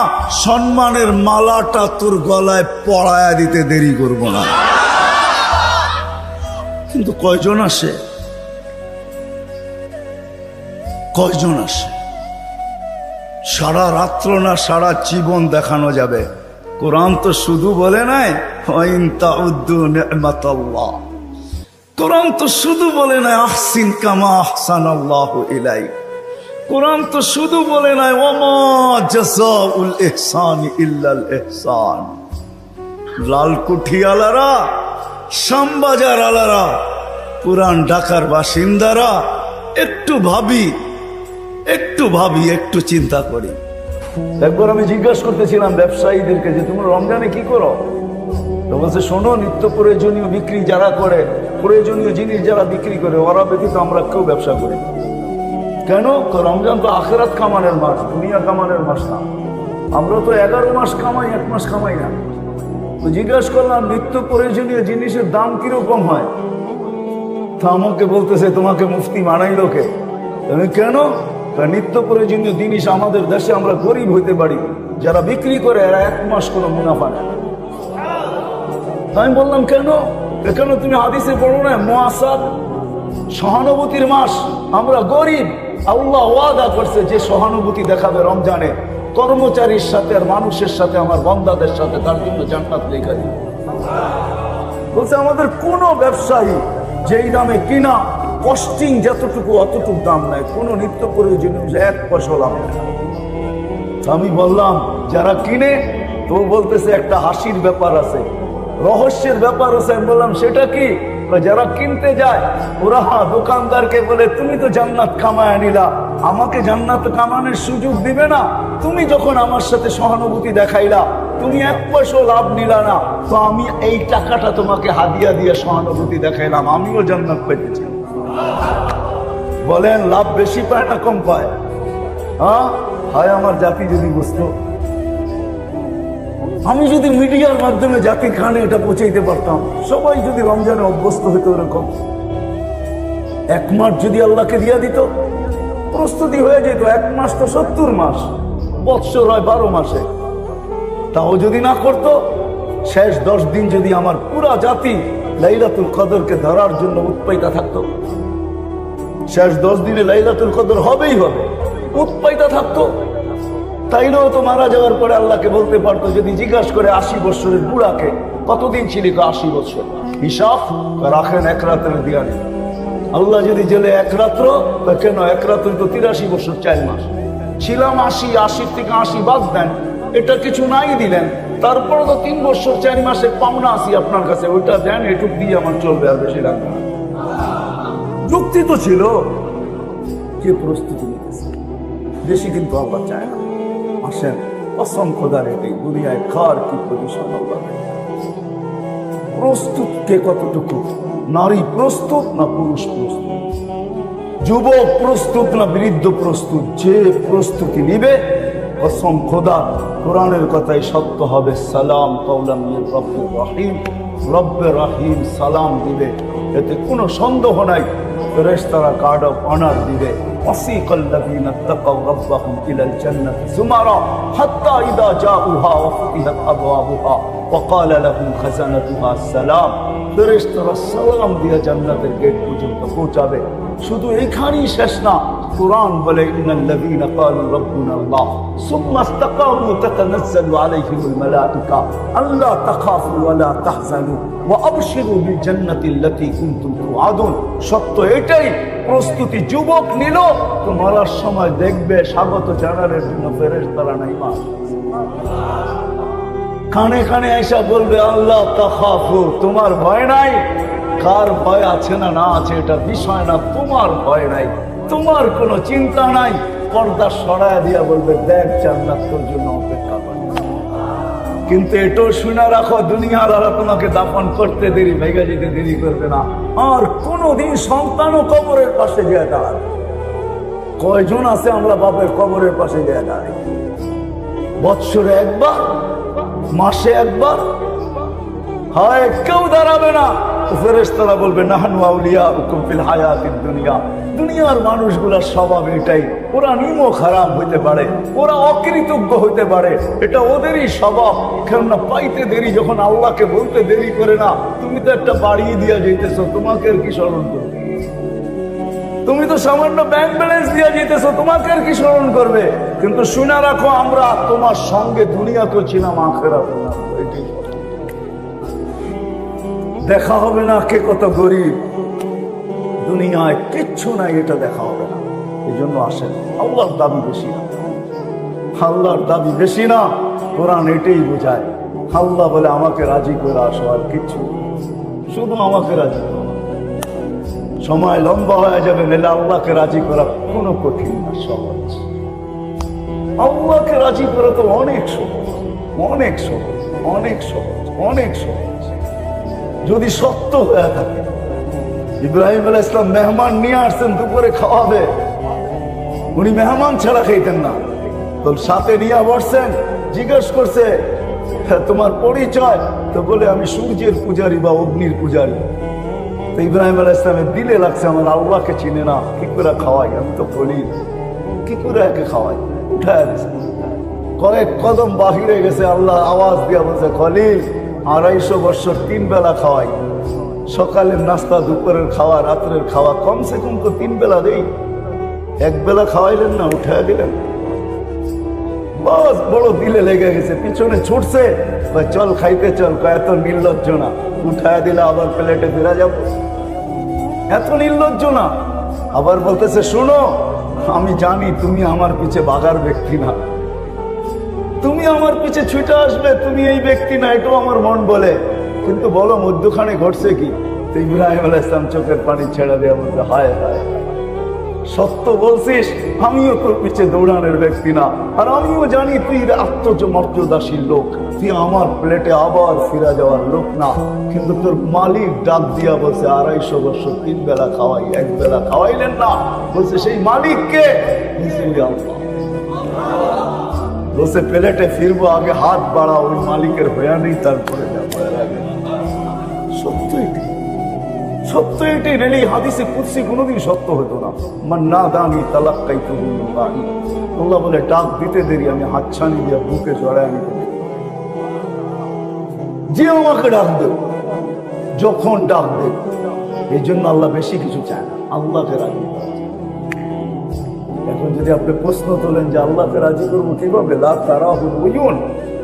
A: সম্মানের মালাটা তোর গলায় পরায়া দিতে দেরি করব না। কিন্তু কয়জন আসে? কয়জন আসে? সারা রাত্র না সারা জীবন দেখানো যাবে। কোরআন তো শুধু বলে নাই ওয়াইন তাউদ্দু নি'মাতাল্লাহ, কোরআন তো শুধু বলে নাই আহসিন কামা আহসানাল্লাহু ইলাইক, কোরআন তো শুধু বলে নাই ওয়ামা জাযাউল ইহসানি ইল্লাল ইহসান। লালকুঠি আলারা, শ্যামবাজার আলারা, পুরান ঢাকার বাসিন্দারা একটু ভাবি, একটু চিন্তা করি। একবার আমি জিজ্ঞাসা করতেছিলাম ব্যবসায়ীদেরকে যে তোমরা রমজানে কি করো? তো বলছে শোনো, নিত্য প্রয়োজনীয় বিক্রি যারা করে, প্রয়োজনীয় জিনিস যারা বিক্রি করে ওরা ব্যতীত আমরা কেউ ব্যবসা করি। কেন? রমজান তো আখিরাত কামানের মাস, দুনিয়া কামানের মাস না। আমরা তো 11 মাস কামাই, 1 মাস কামাই না। তো জিজ্ঞাসা করলাম নিত্য প্রয়োজনীয় জিনিসের দাম কিরকম হয়? তা আমাকে বলতেছে তোমাকে মুফতি মানাইলো কে? কেন? নিত্য প্রয়োজনীয় জিনিস আমাদের দেশে আমরা গরিব হইতে পারি, যারা বিক্রি করে এরা 1 মাস কোনো মুনাফা নেয়। আমি বললাম কেন? কেন তুমি হাদিসে পড়ো না মুআসার, সহানুভূতির মাস, আমরা গরিব, আল্লাহ ওয়াদা করছে যে সহানুভূতি দেখাবে রমজানে কর্মচারীর সাথে আর মানুষের সাথে, আমার বান্দাদের সাথে, তার জন্য জান্নাত লেখা দিবে। বলছে আমাদের কোন ব্যবসায়ী যেই দামে কিনা কস্টিং যতটুকু অতটুকু দাম নেয়, কোনো নিত্য প্রয়োজনীয় 1 পয়সা লাভ নেয়। আমি বললাম যারা কিনে, তো বলতেছে একটা হাসির ব্যাপার আছে, রহস্যের ব্যাপার আছে। আমি বললাম সেটা কি? যারা কিনতে যায় ওরা দোকানদারকে বলে তুমি তো জান্নাত কামায় নিলা, আমাকে জান্নাত কামানোর সুযোগ দিবে না? তুমি যখন আমার সাথে সহানুভূতি দেখাইলা, তুমি 1 পয়সা লাভ নিলা না, তো আমি এই টাকাটা তোমাকে হাদিয়া দিয়ে সহানুভূতি দেখাইলাম, আমিও জান্নাত পেতেছি। বলেন লাভ বেশি পায় না কম পায়? হায় আমার জাতি যদি বুঝতো, আমি যদি মিডিয়ার মাধ্যমে জাতির কানে এটা পৌঁছাইতে পারতাম, সবাই যদি রমজানে অভ্যস্ত হইতো এরকম, 1 মাস যদি আল্লাহকে দিয়া দিত, প্রস্তুতি হয়ে যেত। 1 মাস তো 70 মাস, বৎসর হয় 12 মাসে। তাও যদি না করত, শেষ 10 দিন যদি আমার পুরা জাতি লাইলাতুল কদরকে ধরার জন্য উৎপাইতা থাকতো, শেষ 10 দিনে লাইলাতুল কদর হবেই হবে, উৎপাইতা থাকতো, তাইলেও তো মারা যাওয়ার পরে আল্লাহকে বলতে পারতো, যদি জিজ্ঞাসা করে 80 বছরের বুড়াকে কতদিন ছিলি, 80 বছর, হিসাব রাখেন 1 রাতের দিয়া নেই। আল্লাহ যদি জেলে 1 রাত্র, কেন 1 রাত্র তো 83 বছর 4 মাস ছিলাম, 80 থেকে 80 বাদ দেন, এটা কিছু নাই দিলেন, তারপরে তো 3 বছর 4 মাসের পাওনা আসি আপনার কাছে, ওইটা দেন, এটুক দিয়ে আমার চলবে, আর বেশি লাগবে না। যুক্তি তো ছিল। কে প্রস্তুতি নিতেছে? বেশি কিন্তু আল্লাহ চায় না। আসেন অসংখ্য দাঁড়ে এই দুনিয়ায় কার কি পজিশন, প্রস্তুত কে কতটুকু? নারী প্রস্তুত না পুরুষ প্রস্তুত? যুবক প্রস্তুত না বৃদ্ধ প্রস্তুত? যে প্রস্তুতি নিবে কসম খোদা কোরআনের কথাই সত্য হবে। সালাম কওলাম মির রব্বির রহিম, রব্বে রহিম সালাম দিবে, এতে কোনো সন্দেহ নাই। ফেরেশতারা গার্ড অফ অনার দিবে। ওয়াসিকাল্লাযীনা তাকাউ রাব্বাহুম ইলাল জান্নাতি যুমারা হাত্তা ইযা জাউহা ওয়া ফুতিহাত আবওয়াবুহা ওয়া ক্বালা লাহুম খাযানাতুহা সালাম। ফেরেশতারা সালাম দিয়ে জান্নাতের গেট পর্যন্ত পৌঁছাবে। শুধু এখানেই শেষ না, কুরআন বলে ইন্নাল্লাযীনা ক্বালু রাব্বুনা আল্লাহ সুম্মা ইসতাকামু তাতানাজ্জালু আলাইহিমুল মালায়েকা আল্লা তাখাফু ওয়া লা তাহজানু ওয়া আবশিরু বিল জান্নাতিল্লাতী কুনতুম তুআদুন। সত্য এটাই, প্রস্তুতি যুবক নিল তো মরার সময় দেখবে স্বাগত জানানোর জন্য ফেরেশতারা নাইমা কানে কানে এসে বলবে আল্লাহ তাখাফু, তোমার ভয় নাই। কার ভয় আছে না না আছে এটা বিষয় না, তোমার ভয় নাই, তোমার কোনো চিন্তা নাই। পর্দা সরায় দিয়া বলবে দেখ জান্নাত তোর জন্য অপেক্ষা করে। কিন্তু এটাও শুনে রাখো, দুনিয়ার আলা তোমাকে দাফন করতে দেরি, ভেঙে যেতে দেরি করবে না। আর কোনদিন সন্তানও কবরের পাশে গিয়ে দাঁড়াবে। কয়জন আছে আমরা বাপের কবরের পাশে গিয়ে দাঁড়াই? বৎসরে একবার, মাসে একবার, হয় কেউ দাঁড়াবে না। ফেরেশতারা বলবে নাহনু আউলিয়াউকুম ফিল হায়াতিদ দুনিয়া। দুনিয়ার মানুষগুলোর স্বভাব এটাই, ওরা নিমক হারাম হইতে পারে, ওরা অকৃতজ্ঞ হইতে পারে, এটা ওদেরই স্বভাব। কেননা পাইতে দেরি, যখন আল্লাহকে বলতে দেরি করে না। তুমি তো একটা বাড়িয়ে দিয়া যেতেছো, তোমাকে আর কি স্মরণ করবে? তুমি তো সামান্য ব্যাংক ব্যালেন্স দিয়া যেতেছো, তোমাকে আর কি স্মরণ করবে? কিন্তু শুনে রাখো, আমরা তোমার সঙ্গে দুনিয়াতেও ছিলাম, আখিরাতে না। এটাই দেখা হবে না কে কত গরিব, দুনিয়ায় কিচ্ছু নাই, এটা দেখা হবে না। এই জন্য আসেন, আল্লাহর দাবি বেশি না, আল্লাহর দাবি বেশি না। কোরআন এটাই বোঝায়। আল্লাহ বলে আমাকে রাজি করে আসো, আর কিচ্ছু, শুধু আমাকে রাজি করো। সময় লম্বা হয়ে যাবে, মেলে আল্লাহকে রাজি করা কোনো কঠিন না, সহজ। আল্লাহকে রাজি করা তো অনেক সহজ, অনেক সহজ, অনেক সহজ, অনেক সহজ, যদি সত্য হয়ে থাকে। ইব্রাহিম আলাইহিস সালাম মেহমান নিয়ে আসছেন, দুপুরে খাওয়াবে, উনি মেহমান ছাড়া খাইতেন না। তো সাথে নিয়ে বসছেন, জিজ্ঞেস করছে তোমার পরিচয়, তো বলে আমি সূর্যের পূজারী বা অগ্নির পূজারী। তো ইব্রাহিম আলাইহিস সালামের দিলে লাগছে আমার আল্লাহকে চিনে না, কি করে খাওয়াই, আমি তো বলি কি করে একে খাওয়াই। উঠায় দিছে, কয়েক কদম বাহিরে গেছে, আল্লাহ আওয়াজ দিয়া বলছে খলিল 250 বছর 3 বেলা খাওয়াই, সকালের নাস্তা, দুপুরের খাওয়া, রাত্রের খাওয়া, কমসে কম তো 3 বেলা দেই, 1 বেলা খাওয়াইলেন না, উঠায় দিলেন। বাস বড় দিলে লেগে গেছে, পিছনে ছুটছে, চল খাইতে চল, এত নির্লজ্জ না, উঠায় দিলে আবার প্লেটে ফিরে যাব, এত নির্লজ্জ না। আবার বলতেছে শোনো, আমি জানি তুমি আমার পিছে বাগার ব্যক্তি না, তুমি আমার পিছে ছুটে আসবে, তুমি এই ব্যক্তি না, এটাও আমার মন বলে, কিন্তু বলো মধ্যখানে ঘটছে কি। তো ইব্রাহিম আলাইহিস সালাম চোখের পানি ছেড়ে দেওয়া বলতে, হায় হায়, সত্য বলছিস, আমিও তোর পিছে দৌড়ানোর ব্যক্তি না, আর আমিও জানি তুই আত্মমর্যাদাশীল লোক, তুই আমার প্লেটে আবার ফিরে যাওয়ার লোক না, কিন্তু তোর মালিক ডাক দিয়া বলছে 250 বছর 3 বেলা খাওয়াই, 1 বেলা খাওয়াইলেন না, বলছে সেই মালিককে বলছে প্লেটে ফিরবো, আগে হাত বাড়া, ওই মালিকের হইয়া নেই, তারপরে সত্য এটি, সত্য এটি রেলি হাদিসে কুদসি কোনোদিন সত্য হতো না। মান না দানি তালাক্কাইতু মিনাল্লাহি, আল্লাহ বলে ডাক দিতে দেরি, আমি হাতছানি দিয়ে বুকে জড়ায় নিতে দেরি, যে আমাকে ডাক দেব, যখন ডাক দেব। এই জন্য আল্লাহ বেশি কিছু চায় না, আল্লাহকে রাজি করা। এখন যদি আপনি প্রশ্ন তোলেন যে আল্লাহকে রাজি করবো কিভাবে, লা তারাহুল উয়ুন,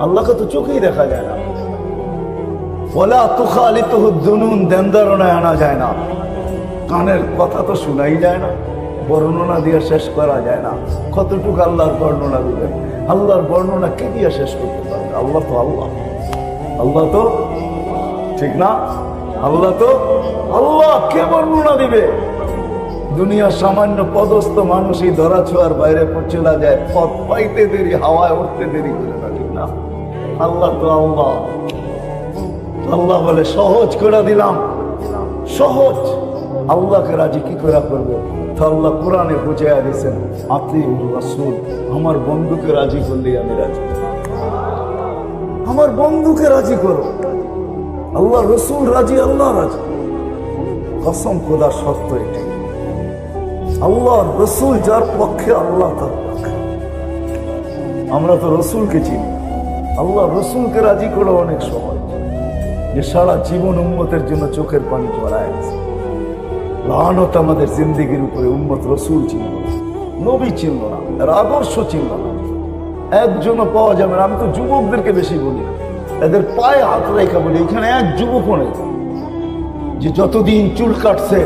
A: আল্লাহকে তো চোখেই দেখা যায় না, ওয়ালা তুখালিতুহু দুনুন, দেনদারণায় আনা যায় না, কানের কথা তো শোনাই যায় না, বর্ণনা দিয়ে শেষ করা যায় না। কতটুকু আল্লাহর বর্ণনা দিবেন, আল্লাহর বর্ণনা কে দিয়ে শেষ করতে পারবে? আল্লাহ তো আল্লাহ, আল্লাহ তো, ঠিক না, আল্লাহ তো আল্লাহ, কে বর্ণনা দিবে? দুনিয়ার সামান্য পদস্থ মানুষই ধরা ছোঁয়ার বাইরে চলে যায়, পথ পাইতে দেরি, হাওয়ায় উঠতে দেরি করে না, ঠিক না? আল্লাহ তো আল্লাহ। আল্লাহ বলে সহজ করে দিলাম, সহজ। আল্লাহকে রাজি কি করে করবো? তো আল্লাহ কোরআনে বুঝাইয়া দিয়েছেন, আতিউর রাসূল, আমার বন্ধুকে রাজি করলেই আমি রাজি, আমার বন্ধুকে রাজি করো। আল্লাহ রসুল রাজি, আল্লাহ রাজি, কসম খোদা সত্য এটি। আল্লাহ রসুল যার পক্ষে, আল্লাহ তার পক্ষে। আমরা তো রসুলকে চিনি, আল্লাহ রসুলকে রাজি করা অনেক সহজ। যে সারা জীবন উম্মতের জন্য চোখের পানি ঝরায় গেছে, লানত আমাদের জিন্দেগির উপরে। উম্মত রসুল চিনল না, নবী চিনল না, এর আদর্শ চিনল না, একজনও পাওয়া যাবে না। আমি তো যুবকদেরকে বেশি বলি, এদের পায়ে হাত রেখা বলি, এখানে এক যুবকও নেই যে যতদিন চুল কাটছে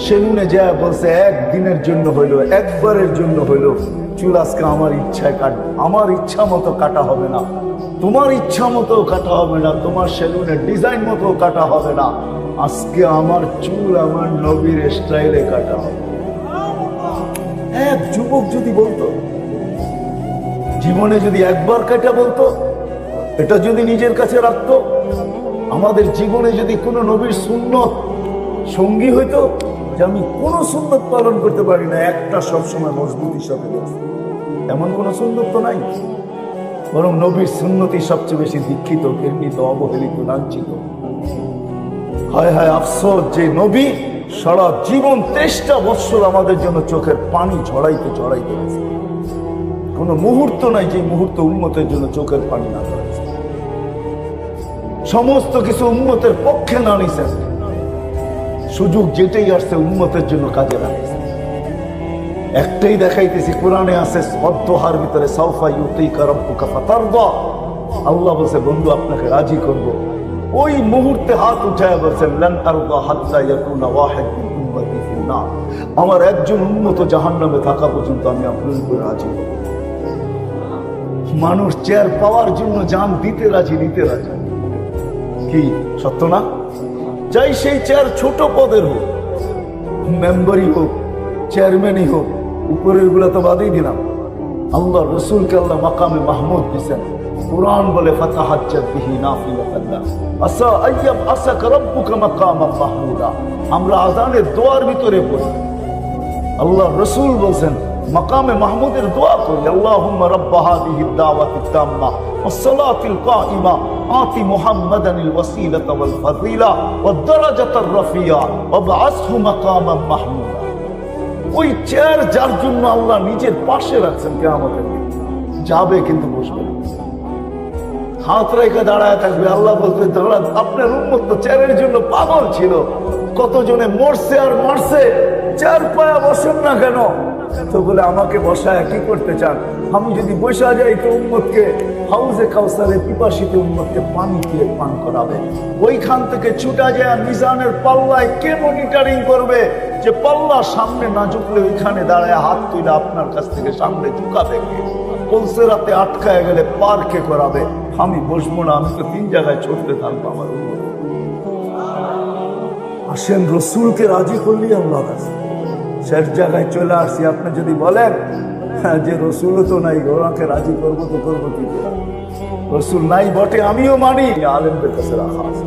A: সেলুনে যায় বলছে একদিনের জন্য হইলো, একবারের জন্য হইলো চুল আজকে আমার ইচ্ছায় কাটবে। আমার ইচ্ছা মতো কাটা হবে না, তোমার ইচ্ছা মতো কাটা হবে না, তোমার সেলুনের ডিজাইন মতো কাটা হবে না, আজকে আমার চুল আমার নবীর স্টাইলে কাটা হবে। এক যুবক যদি বলতো, জীবনে যদি একবার কাটা বলতো, এটা যদি নিজের কাছে রাখতো, আমাদের জীবনে যদি কোনো নবীর সুন্নত সঙ্গী হইতো, যে আমি কোনো সুন্নত পালন করতে পারি না, একটা সবসময় মজবুতির সাথে, এমন কোনো সুন্নত তো নাই। বরং নবীর সুন্নতি সবচেয়ে বেশি দীক্ষিত, ঘৃণিত, অবহেলিত, লাঞ্ছিত। হায় হায় আফসোস, যে নবী সারা জীবন 23টা বৎসর আমাদের জন্য চোখের পানি ঝরাইতে ঝরাইতে গেছে, কোনো মুহূর্ত নাই যে মুহূর্ত উম্মতের জন্য চোখের পানি না ঝরাইছে। সমস্ত কিছু উম্মতের পক্ষে না নিছেন, সুযোগ যেটাই আসছে উম্মতের জন্য কাজে লাগিয়েছে। একটাই দেখাইতেছি, কোরআনে আছে অধ্যহার ভিতরে সাউফা ইউতিকা রাব্বুকা ফাতারদা। আল্লাহ বলছে বন্ধু আপনাকে রাজি করব। ওই মুহূর্তে হাত উঠায় বলছেন লান আরদা হাত্তা ইয়াকুনা ওয়াহিদ মিন উম্মতি ফিন নার, আমার একজন উম্মত জাহান্নামে থাকা পর্যন্ত আমি আপনার উপর রাজি হব। মানুষ চেয়ার পাওয়ার জন্য জান দিতে রাজি, নিতে রাজি। কি সত্য না? চাই সেই চেয়ার ছোট পদের হোক, মেম্বারই হোক, চেয়ারম্যানই হোক, উপরের গুলা তো বাদই দিলাম। আল্লাহ রসুলকে আল্লাহ মাকামে মাহমুদ দিয়েছেন। কুরআন বলে ফাতাহাজ্জাত বিহি নাফিলাতান লাক আসা আইয়াব আসাকা রাব্বুকা মাকামান মাহমুদা। আমরা আযানের দোয়ার ভিতরে পড়ি, আল্লাহ রসুল বলছেন মাকামে মাহমুদের দোয়া করি, আল্লাহুম্মা রাব্বা হাযিহিদ দাওয়াতিত তাম্মা ওয়াস সালাতিল কাইমা আতি মুহাম্মাদানিল ওয়াসিলাতা ওয়াল ফাযিলা ওয়াদ দারাজাতার রাফিয়া ওয়াবআসহু মাকামান মাহমুদা। ওই চেয়ার যার জন্য আল্লাহ নিজের পাশে রাখছেন কিয়ামতের দিন, যাবে কিন্তু বসবে না, হাত রেখে দাঁড়ায় থাকবে। আল্লাহ বলতে দাঁড়া, আপনার উম্মত তো চেয়ারের জন্য পাগল ছিল, কতজনে মরছে আর মারছে, চেয়ার পায়া বসেন না কেন? তো বলে আমাকে বসায় কি করতে চান? আমি যদি বসা যাই তো উম্মতকে হাউজে কাউসারে পিপাসিত উম্মতকে পানি দিয়ে পান করাবে। ওইখান থেকে ছুটা যায় মিজানের পাল্লায় কে মনিটরিং করবে যে পাল্লা সামনে না ঝুঁকলে ওইখানে দাঁড়ায় হাত তুলে আপনার কাছ থেকে সামনে ঝুঁকাবে কে? কলসেরাতে আটকায় গেলে পার্কে করাবে। আমি বসবো না, আমি তো 3 জায়গায় ছুটতে থাকবো আমার উম্মত। আসেন রসুলকে রাজি করলি আল্লাহ কাছে, শেষ জায়গায় চলে আসছি। আপনি যদি বলেন যে রসুলও তো নাই, ওনাকে রাজি করবো তো করবো কি করে? রসুল নাই বটে, আমিও মানি, আলেমদের কাছে রাখা আছে।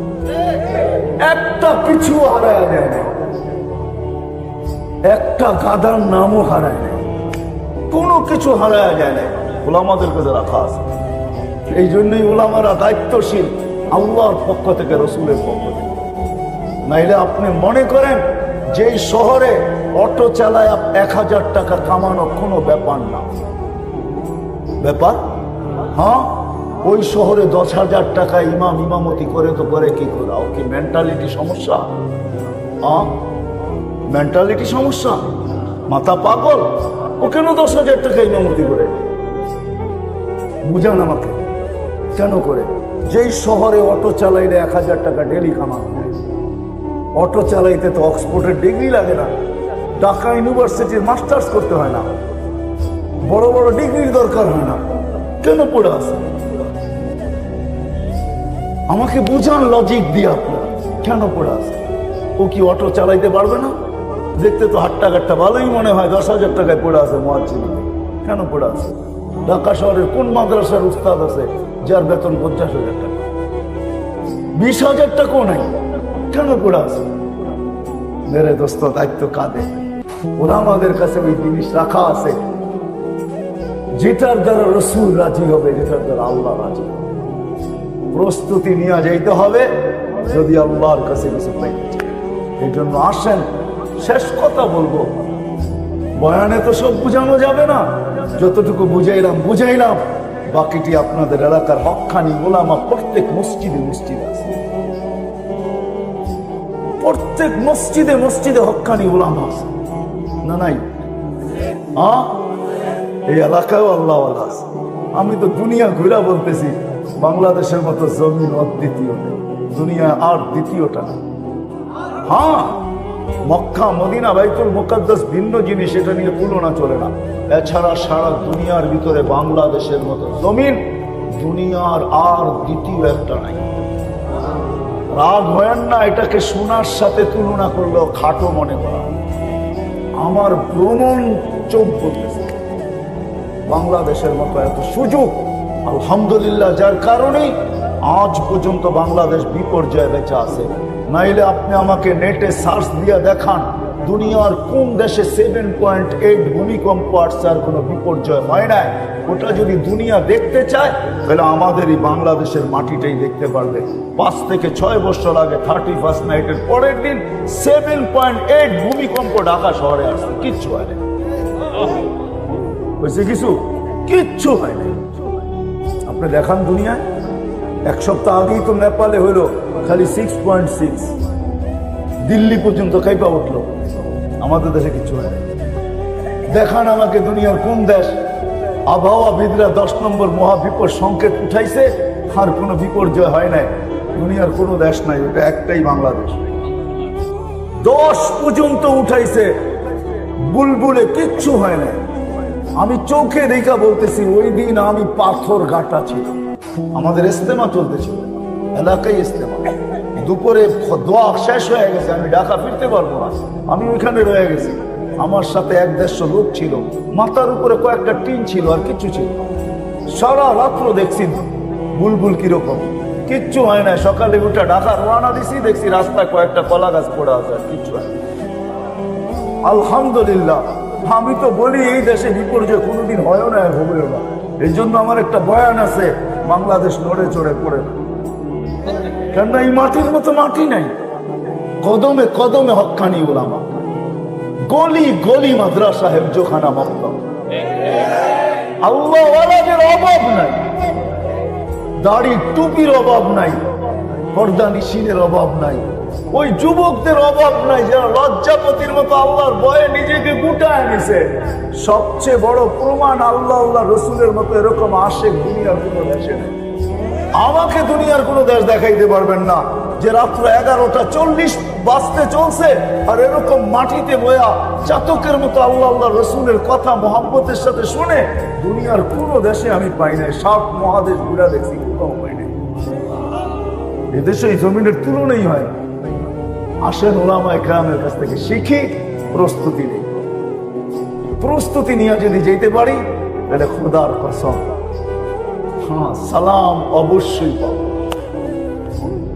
A: একটা পিছু হারায় দেয় না, একটা গাদার নামও হারায় না, কোনো কিছু হারায় যায় না, ওলামাদের কাছে রাখা আছে। এই জন্যই ওলামারা দায়িত্বশীল আল্লাহর পক্ষ থেকে, রসুলের পক্ষ থেকে। নাইলে আপনি মনে করেন যে শহরে অটো চালায় 1000 টাকা কামানো কোনো ব্যাপার না, ব্যাপার? হ্যাঁ, ওই শহরে 10,000 টাকা ইমাম ইমামতি করে তো করে কি করে? ও কি মেন্টালিটি সমস্যা? হ্যাঁ, মেন্টালিটি সমস্যা, মাথা পাগল। ও কেন 10,000 টাকা ইমামতি করে? বুঝান আমাকে, কেন করে? যেই শহরে অটো চালাইলে 1000 টাকা ডেলি কামানো। অটো চালাইতে তো অক্সফোর্ডের ডিগ্রি লাগে না, ঢাকা ইউনিভার্সিটির মাস্টার্স করতে হয় না, বড় বড় ডিগ্রির দরকার হয় না, কেন পড়ে আছে? আমাকে বুঝান লজিক দিয়ে আপনারা, কেন পড়ে আছে? ও কি অটো চালাইতে পারবে না? দেখতে তো হাট্টাঘাটটা ভালোই মনে হয়, 10,000 টাকায় পড়ে আছে মুয়াজ্জিন, কেন পড়ে আছে? ঢাকা শহরের কোন মাদ্রাসার উস্তাদ আছে যার বেতন 50,000 টাকা? 20,000 টাকাও নাই, কেন পড়ে আছে? মেরে দোস্ত, দায়িত্ব কাঁদে। ওরা আমাদের কাছে ওই জিনিস রাখা আছে যেটার দ্বারা রসুল রাজি হবে, যেটার দ্বারা আল্লাহ রাজি হবে। প্রস্তুতি নিয়ে যাইতে হবে যদি আল্লাহর কাছে কিছু পাইতে চাই। এই জন্য আসেন, শেষ কথা বলবো, বয়ানে তো সব বুঝানো যাবে না, যতটুকু বুঝাইলাম, বাকিটি আপনাদের এলাকার হক্কানি ওলামা প্রত্যেক মসজিদে মসজিদে আছে, প্রত্যেক মসজিদে মসজিদে হক্কানি ওলামা আছে না? নাই? হ্যাঁ, এই এলাকায়ও আল্লাহ আছে। আমি তো দুনিয়া ঘুরা বলতেছি, বাংলাদেশের মতো জমিন অদ্বিতীয়, দুনিয়া আর দ্বিতীয়টা না। হ্যাঁ, মক্কা মদিনা বাইতুল মুকাদ্দাস ভিন্ন জিনিস, এটা নিয়ে তুলনা চলে না। এছাড়া সারা দুনিয়ার ভিতরে বাংলাদেশের মতো জমিন দুনিয়ার আর দ্বিতীয় একটা নাই। রাগ হয় না, এটাকে সোনার সাথে তুলনা করলেও খাটো মনে করা। আমার ভ্রমণ চোখ বলতেছে, বাংলাদেশের মতো এত সুযোগ আলহামদুলিল্লাহ, যার কারণে আজ পর্যন্ত বাংলাদেশ বিপর্যয়ে বেঁচে আছে। নাইলে আপনি আমাকে নেটে সার্চ দিয়ে দেখান দুনিয়ার কোন দেশে 7.8 ভূমিকম্প আসছে আর কোনো বিপর্যয় হয় নাই। ওটা যদি দুনিয়া দেখতে চায় তাহলে আমাদের এই বাংলাদেশের মাটিটাই দেখতে পারবে। 5 থেকে 6 বছর আগে 31st নাইটের পরের দিন 7.8 ভূমিকম্প ঢাকা শহরে আসছে, কিচ্ছু হয় না। হয়েছে কিছু? কিচ্ছু হয় না। আপনি দেখান দুনিয়ায়, 1 সপ্তাহ আগেই তো নেপালে হইলো খালি 6.6, দিল্লি পর্যন্ত কাইপা উঠলো, আমাদের দেশে কিচ্ছু হয় না। দেখান আমাকে দুনিয়ার কোন দেশ আবহাওয়াবিদরা 10 নম্বর মহাবিপদ সংকেত উঠাইছে, আর কোনো বিপর্যয় হয় নাই। দুনিয়ার কোনো দেশ নাই, ওটা একটাই বাংলাদেশ। 10 পর্যন্ত উঠাইছে, বুলবুলে কিচ্ছু হয় নাই। আমি চোখে দেখা বলতেছি, ওই দিন আমি পাথর গাটা ছিল, আমাদের ইস্তেমা চলতেছিল, এলাকায় ইস্তেমা। দুপুরে দোয়া শেষ হয়ে গেছে, আমি ঢাকা ফিরতে পারবো না, আমি ওইখানে রয়ে গেছি। আমার সাথে 1-150 লোক ছিল, মাথার উপরে কয়েকটা টিন ছিল, আর কিচ্ছু ছিল। সারা রাত্র দেখছি বুলবুল কিরকম, কিচ্ছু হয় না। সকালে উঠে ঢাকা রওনা দিছি, দেখছি রাস্তায় কয়েকটা কলা গাছ পড়ে আছে, আর কিচ্ছু হয় না। আলহামদুলিল্লাহ। আমি তো বলি এই দেশে বিপর্যয় কোনোদিন হয়ও না, হবেও না। এই জন্য আমার একটা বয়ান আছে, বাংলাদেশ নড়ে চড়ে পড়ে না, কেননা এই মাটির মতো মাটি নাই। কদমে কদমে হক্কানি উলামা, গলি গলি মাদ্রাসা হেফজোখানা মক্তব। আল্লাহ ওয়ালাদের অভাব নাই, দাড়ি টুপির অভাব নাই, পর্দা নিশিনের অভাব নাই, ওই যুবকদের অভাব নাই যারা লজ্জাপতির মতো আল্লাহর ভয়ে নিজেকে গুটায় নিছে। সবচেয়ে বড় প্রমাণ, আল্লাহ আল্লাহ রসুলের মতো এরকম আশেক দুনিয়ার কোনো দেশে নেই। আমাকে দুনিয়ার কোনো দেশ দেখাইতে পারবেন না যে রাত্র 11:40 বাজতে চলছে আর এরকম মাটিতে বয়া চাতকের মতো আল্লাহ আল্লাহ রসুলের কথা মোহাম্মতের সাথে শুনে। দুনিয়ার কোনো দেশে আমি পাই নাই। 7 মহাদেশ ঘুরা দেখছি, কোথাও পাই নাই। এদেশে এই জমিনের তুলনাই হয়। আসেন ওলামায়ে কেরামের কাছ থেকে শিখি, প্রস্তুতি নেই। প্রস্তুতি নিয়ে যদি যেতে পারি তাহলে খোদার কসম, হ্যাঁ, সালাম অবশ্যই পাবো।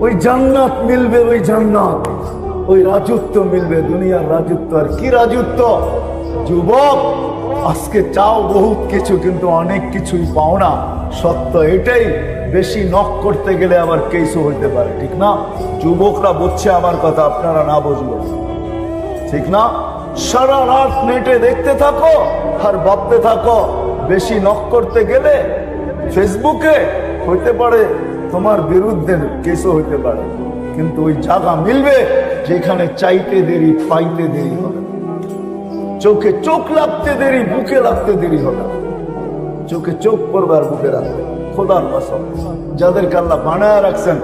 A: ওই জান্নাত মিলবে, ওই জান্নাত, ওই রাজত্ব মিলবে, দুনিয়ার রাজত্ব। আর কি রাজত্ব? যুবক, আজকে চাও বহুত কিছু, কিন্তু অনেক কিছুই পাও না। সত্য এটাই। বেশি নক করতে গেলে আবার কেসও হইতে পারে, ঠিক না? যুবকরা বুঝছে আমার কথা, আপনারা না বুঝলো, ঠিক না? সারা রাত নেটে দেখতে থাকো আর ভাবতে থাকো, বেশি নক করতে গেলে ফেসবুকে হইতে পারে তোমার বিরুদ্ধে কেসও হইতে পারে, কিন্তু ওই জায়গা মিলবে যেখানে চাইতে দেরি পাইতে দেরি হবে। চোখে চোখ লাগতে দেরি, বুকে লাগতে দেরি হবে। চোখে চোখ পড়বে আর বুকে রাখবে। খোদার কসম, যাদেরকে আল্লাহ বানায় রাখছেন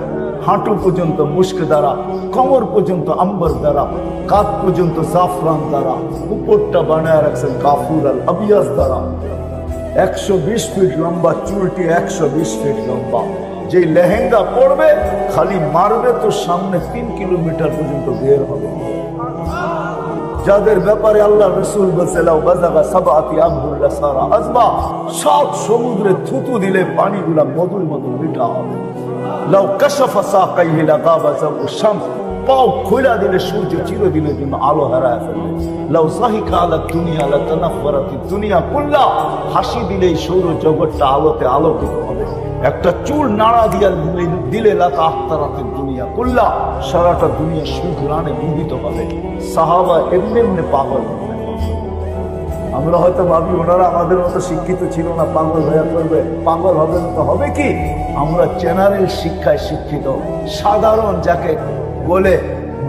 A: হাঁটু পর্যন্ত মুস্ক দ্বারা, কোমর পর্যন্ত আম্বর দ্বারা, কাঁধ পর্যন্ত জাফরান দ্বারা, উপরটা বানায় রাখছেন কাফুর আল আবিয়াস দ্বারা। 120 ফিট লম্বা চুলটি, 120 ফিট লম্বা। যে লেহেঙ্গা পরবে খালি মারবে তো সামনে 3 কিলোমিটার পর্যন্ত বের হবে। যাদের ব্যাপারে আল্লাহ রসুল বলছে, লাউ বাযাগা সাবআতি আবহুল্লা সারা আজবা, 7 সমুদ্রে থুতু দিলে পানিগুলা মধুর মতো মিঠা হবে। লাউ কাশাফা সাকাইহি লাগাবা যাবু শামস, পাও খোলা দিলে সূর্য চিরদিনের জন্য আলো হারায় ফেলবে। লাউ যাহিকা আলা দুনিয়া লাতানাফফারাতিদ দুনিয়া কুল্লা, হাসি দিলেই সৌর জগৎটা আলোতে আলোকিত হবে। একটা চুল নাড়া দিয়া দিলে লাতা আখতারাতিদ দুনিয়া কুল্লা, সারাটা দুনিয়া সুঘ্রাণে মোহিত হবে। সাহাবা এমনি এমনি পাগল। আমরা হয়তো ভাবি ওনারা আমাদের মতো শিক্ষিত ছিল না, পাগল হয়ে করবে। পাগল হবে না তো হবে কি? আমরা জেনারেল শিক্ষায় শিক্ষিত, সাধারণ যাকে বলে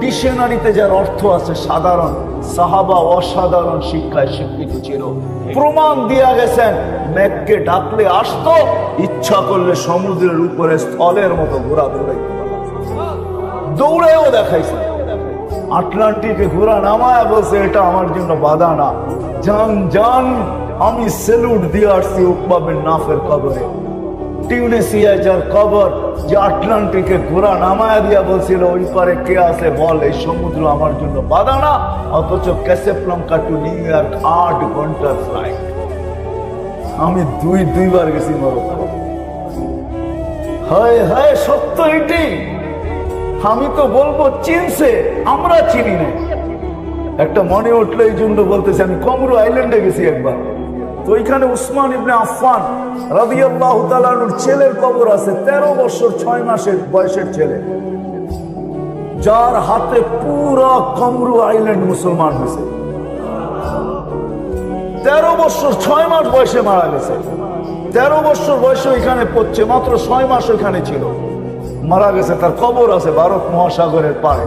A: ডিকশনারিতে যার অর্থ আছে সাধারণ। সাহাবা অসাধারণ শিক্ষায় শিক্ষিত ছিল। প্রমাণ দিয়া গেছেন, মেঘকে ডাকলে আসতো, ইচ্ছা করলে সমুদ্রের উপরে স্থলের মতো ঘোরা দৌড়াইতে দৌড়েও দেখাইছে। আটলান্টিকে ঘোরা নামায় বলছে, এটা আমার জন্য বাধা না। জান জান, আমি সেলুট দিয়ে আসছি উকবা বিন নাফের কবরে। টিউনিসিয়ায় যার কবর, যে আটলান্টিকে ঘোরা নামায় দিয়া বলছিল ওই পারে কে আছে বল, এই সমুদ্র আমার জন্য বাধা না। অথচ ক্যাসাব্লাঙ্কা টু নিউ ইয়র্ক 8 ঘন্টার ফ্লাইট। আমি দুইবার গেছি মরক্কো। হায় হায়, সত্য এটি। আমি তো বলবো চিনছে, আমরা চিনি না। একটা মনে উঠলো এই জন্য বলতেছি, আমি কমরু আইল্যান্ডে গেছি একবার। তো ওইখানে উসমান ইবনে আফফান রাদিয়াল্লাহু তাআলা আনহুর ছেলের কবর আছে। 13 বছর 6 মাসের বয়সের ছেলে, যার হাতে পুরো কমরু আইল্যান্ড মুসলমান হয়েছে। 13 বছর 6 মাস বয়সে মারা গেছে। 13 বছর বয়সে ওইখানে পড়ছে, মাত্র 6 মাস ওইখানে ছিল, মারা গেছে। তার কবর আছে ভারত মহাসাগরের পাড়ে।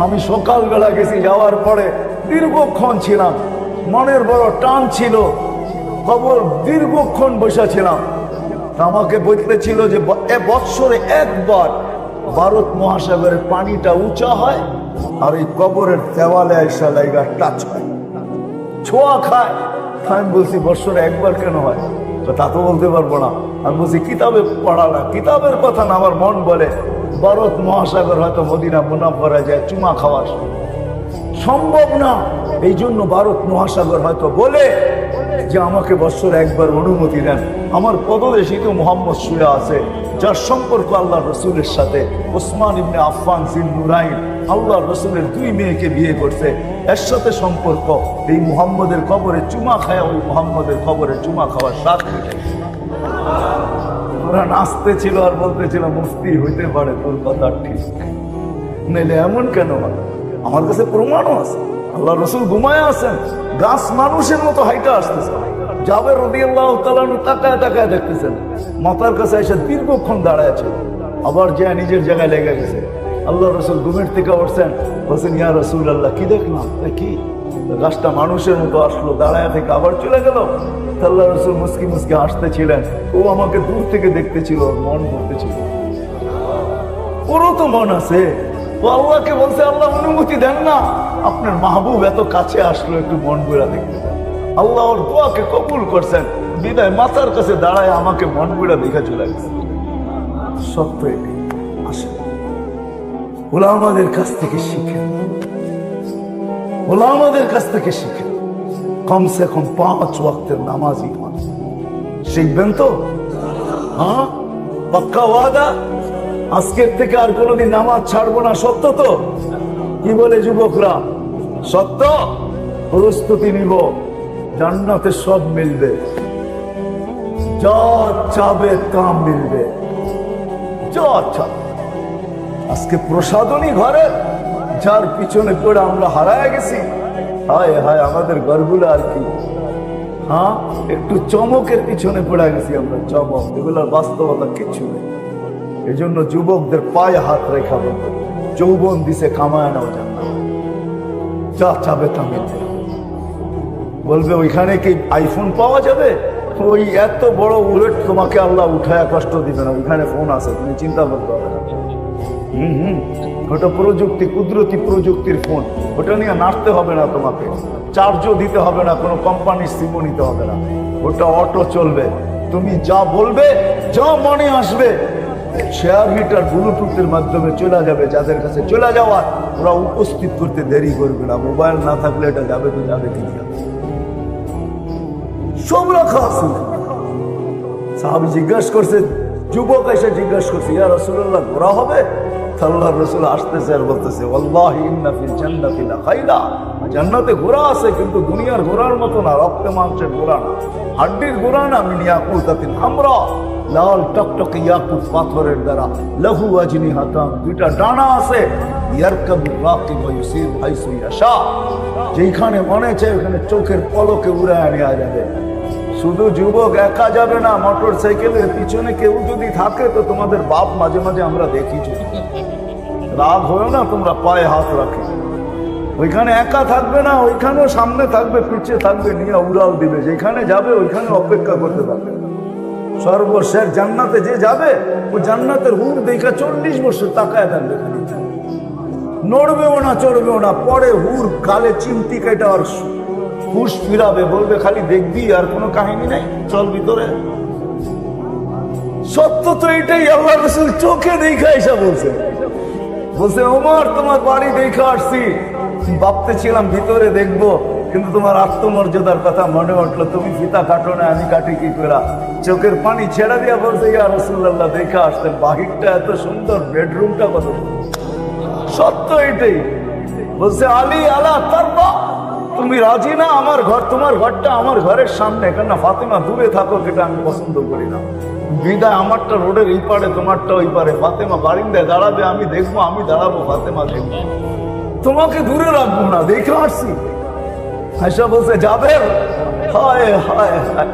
A: আমি সকালবেলা গেছি, যাওয়ার পরে দীর্ঘক্ষণ ছিলাম। মনের বড় টান ছিল, কবর দীর্ঘক্ষণ বসা ছিলাম। আমাকে বলতেছিল যে বৎসরে একবার ভারত মহাসাগরের পানিটা উঁচা হয় আর এই কবরের দেওয়ালে এসে লাগা টাচ হয়, ছোঁয়া খায়। আমি বলছি বৎসরে একবার কেন হয়? তা তো বলতে পারবো না। আমি বলছি কিতাবে পড়া না, কিতাবের কথা না, আমার মন বলে ভারত মহাসাগর হয়তো মদিনা মুনাফফারা যায় চুমা খাওয়া সম্ভব না, এই জন্য ভারত মহাসাগর হয়তো বলে যে আমাকে বৎসরে একবার অনুমতি দেন। আমার পদদেশে তো মুহাম্মদ শুয়ে আছে, যার সম্পর্ক আল্লাহ রসুলের সাথে। ওসমান ইবনে আফফান জিন নুরাইন আল্লাহ রসুলের 2 মেয়েকে বিয়ে করছে, এর সাথে সম্পর্ক। এই মুহাম্মদের কবরে চুমা খায়, ওই মুহাম্মদের কবরে চুমা খাওয়ার স্বাদ মিটে। ওরা নাচতে ছিল আর বলতেছিল মুফতি হইতে পারে, তোর কথা ঠিক নাইলে এমন কেন হয়? আমার কাছে প্রমাণও আছে, আল্লাহ রসুল ঘুমায় আছেন, গাছ মানুষের মতো হাইটা আসতেছে। জাবের রাদিয়াল্লাহু তাআলা তাকায় তাকায় দেখতেছেন, মাথার কাছে এসে দীর্ঘক্ষণ দাঁড়ায় আছে, আবার যে নিজের জায়গায় লেগে গেছে। আল্লাহ রসুল ঘুমের থেকে উঠছেন, বলছেন ইয়া রাসূলুল্লাহ কি দেখলাম? কি? গাছটা মানুষের মতো আসলো, দাঁড়ায় থেকে আবার চলে গেল। আল্লাহ রসুল মুস্কি মুস্কি হাসতেছিলেন। ও আমাকে দূর থেকে দেখতেছিল, মন করতেছিল, ওরও তো মন আছে। ও আল্লাহকে বলছে আল্লাহ অনুমতি দেন না, আপনার মাহবুব এত কাছে আসলো, একটু মন গুড়া দেখতে চান। আল্লাহ ওর দোয়াকে কবুল করছেন, বিদায় মাথার কাছে দাঁড়ায় আমাকে মন গুড়া দেখে চলে গেছে। সত্য এটি। আসে ওলামাদের কাছ থেকে শিখেন, ওলামাদের কাছ থেকে শিখেন। কমসে কম 5 ওয়াক্তের নামাজই হন, শিখবেন তো? হ্যাঁ, পাক্কা ওয়াদা? আজকের থেকে আর কোনোদিন নামাজ ছাড়বো না, সত্য তো? কি বলে যুবকরা? সত্য? প্রস্তুতি নিব, জান্নাতে সব মিলবে, যা চাবে তা মিলবে, যা চাবে। আজকে প্রসাদনী ঘরে, যার পিছনে পড়ে আমরা হারায় গেছি। হায় হায় আমাদের ঘরগুলো আর কি, হ্যাঁ একটু চমকের পিছনে পড়ে গেছি আমরা, চমক, এগুলোর বাস্তবতা কিচ্ছু নেই। এই জন্য যুবকদের পায়ে হাত রেখা বলবে, যৌবন দিছে কামায় নাও জান্নাত, যা চাবে তা মিলবে। বলবে ওইখানে কি আইফোন পাওয়া যাবে? ওই এত বড় বুলেট তোমাকে আল্লাহ উঠায় কষ্ট দিবে না, ওইখানে ফোন আছে, তুমি চিন্তা করতে হবে না। ওটা প্রযুক্তি, কুদরতি প্রযুক্তির ফোন, ওটা নিয়ে নাড়তে হবে না তোমাকে, চার্জও দিতে হবে না, কোনো কোম্পানির সিমও নিতে হবে না, ওটা অটো চলবে। তুমি যা বলবে, যা মনে আসবে, শেয়ার মিটার ব্লুটুথের মাধ্যমে চলে যাবে। যাদের কাছে চলে যাওয়ার, ওরা উপস্থিত করতে দেরি করবে না। মোবাইল না থাকলে এটা যাবে তো যাবে, কি যাবে, সব রাখা আছে। সাহাবী জিজ্ঞাসা করছে, যুবক এসে জিজ্ঞাসা করছে ইয়া রাসূলুল্লাহ ঘোরা হবে? আল্লাহর রাসূল আসতেছে আর বলতেছে ওয়াল্লাহি ইন্না ফিল জান্নাতি লাখাইলা, জান্নাতে ঘোড়া আছে, কিন্তু দুনিয়ার ঘোড়ার মতো না, রক্তে মাংসের ঘোড়া না, হাড্ডির ঘোড়া না, মিন ইয়াকুতাতিন হামরা, লাল টকটকে ইয়াকুত পাথরের দ্বারা, লাহু আজনিহাতান, 2টা ডানা আছে, ইয়ারকাবু রাকিব ওয়া ইউসির হাইসু ইয়াশা, যেখানে মনে চায় ওখানে চোখের পলকে উড়ায় নেওয়া যাবে। শুধু যুবক একা যাবে না, মোটর সাইকেলের পিছনে কেউ যদি থাকে তো তোমাদের বাপ মাঝে মাঝে আমরা দেখি, রাগ হয়েও না, তোমরা পায়ে হাত রাখে। ওইখানে একা থাকবে না, ওইখানেও সামনে থাকবে, পিছিয়ে থাকবে, নিয়ে উড়াল দিবে। যেখানে যাবে ওইখানে অপেক্ষা করতে থাকবে। সর্বশেষ জান্নাতে যে যাবে, ও জান্নাতের হুর দেখা 40 বছর তাকায় থাকবে, নড়বেও না, চড়বেও না। পরে হুর গালে চিমটি কেটে আর হুশ ফিরাবে, বলবে খালি দেখবি, আর কোনো কাহিনী নাই, চল ভিতরে। সত্য তো এটাই, আল্লাহ রাসূল চোখে দেখা এসে বলছে, বলছে ওমর তোমার বাড়ি দেখে আসছি, ভাবতেছিলাম ভিতরে দেখবো, কিন্তু তোমার আত্মমর্যাদার কথা মনে উঠলো, তুমি ফিতা কাটো না, আমি কাটি কি করে? চোখের পানি ছেড়ে দিয়া বলছে ইয়া রাসূলুল্লাহ দেখে আসতেন, বাহিরটা এত সুন্দর, বেডরুমটা কত। সত্য এটাই। বলছে আলী আলা তারবা, তুমি রাজি না? আমার ঘর, তোমার ঘরটা আমার ঘরের সামনে, কেন ফাতেমা দূরে থাকো, এটা আমি পছন্দ করি না। বিদায় আমারটা রোডের এই পারে, তোমারটা ওই পারে, ফাতেমা বারিন্দায় দাঁড়াবে, আমি দেখবো, আমি দাঁড়াবো, ফাতেমা দেখবো, তোমাকে দূরে রাখবো না, দেখে আসছি। আয়েশা বলছে যাবে? হায় হায় হায়,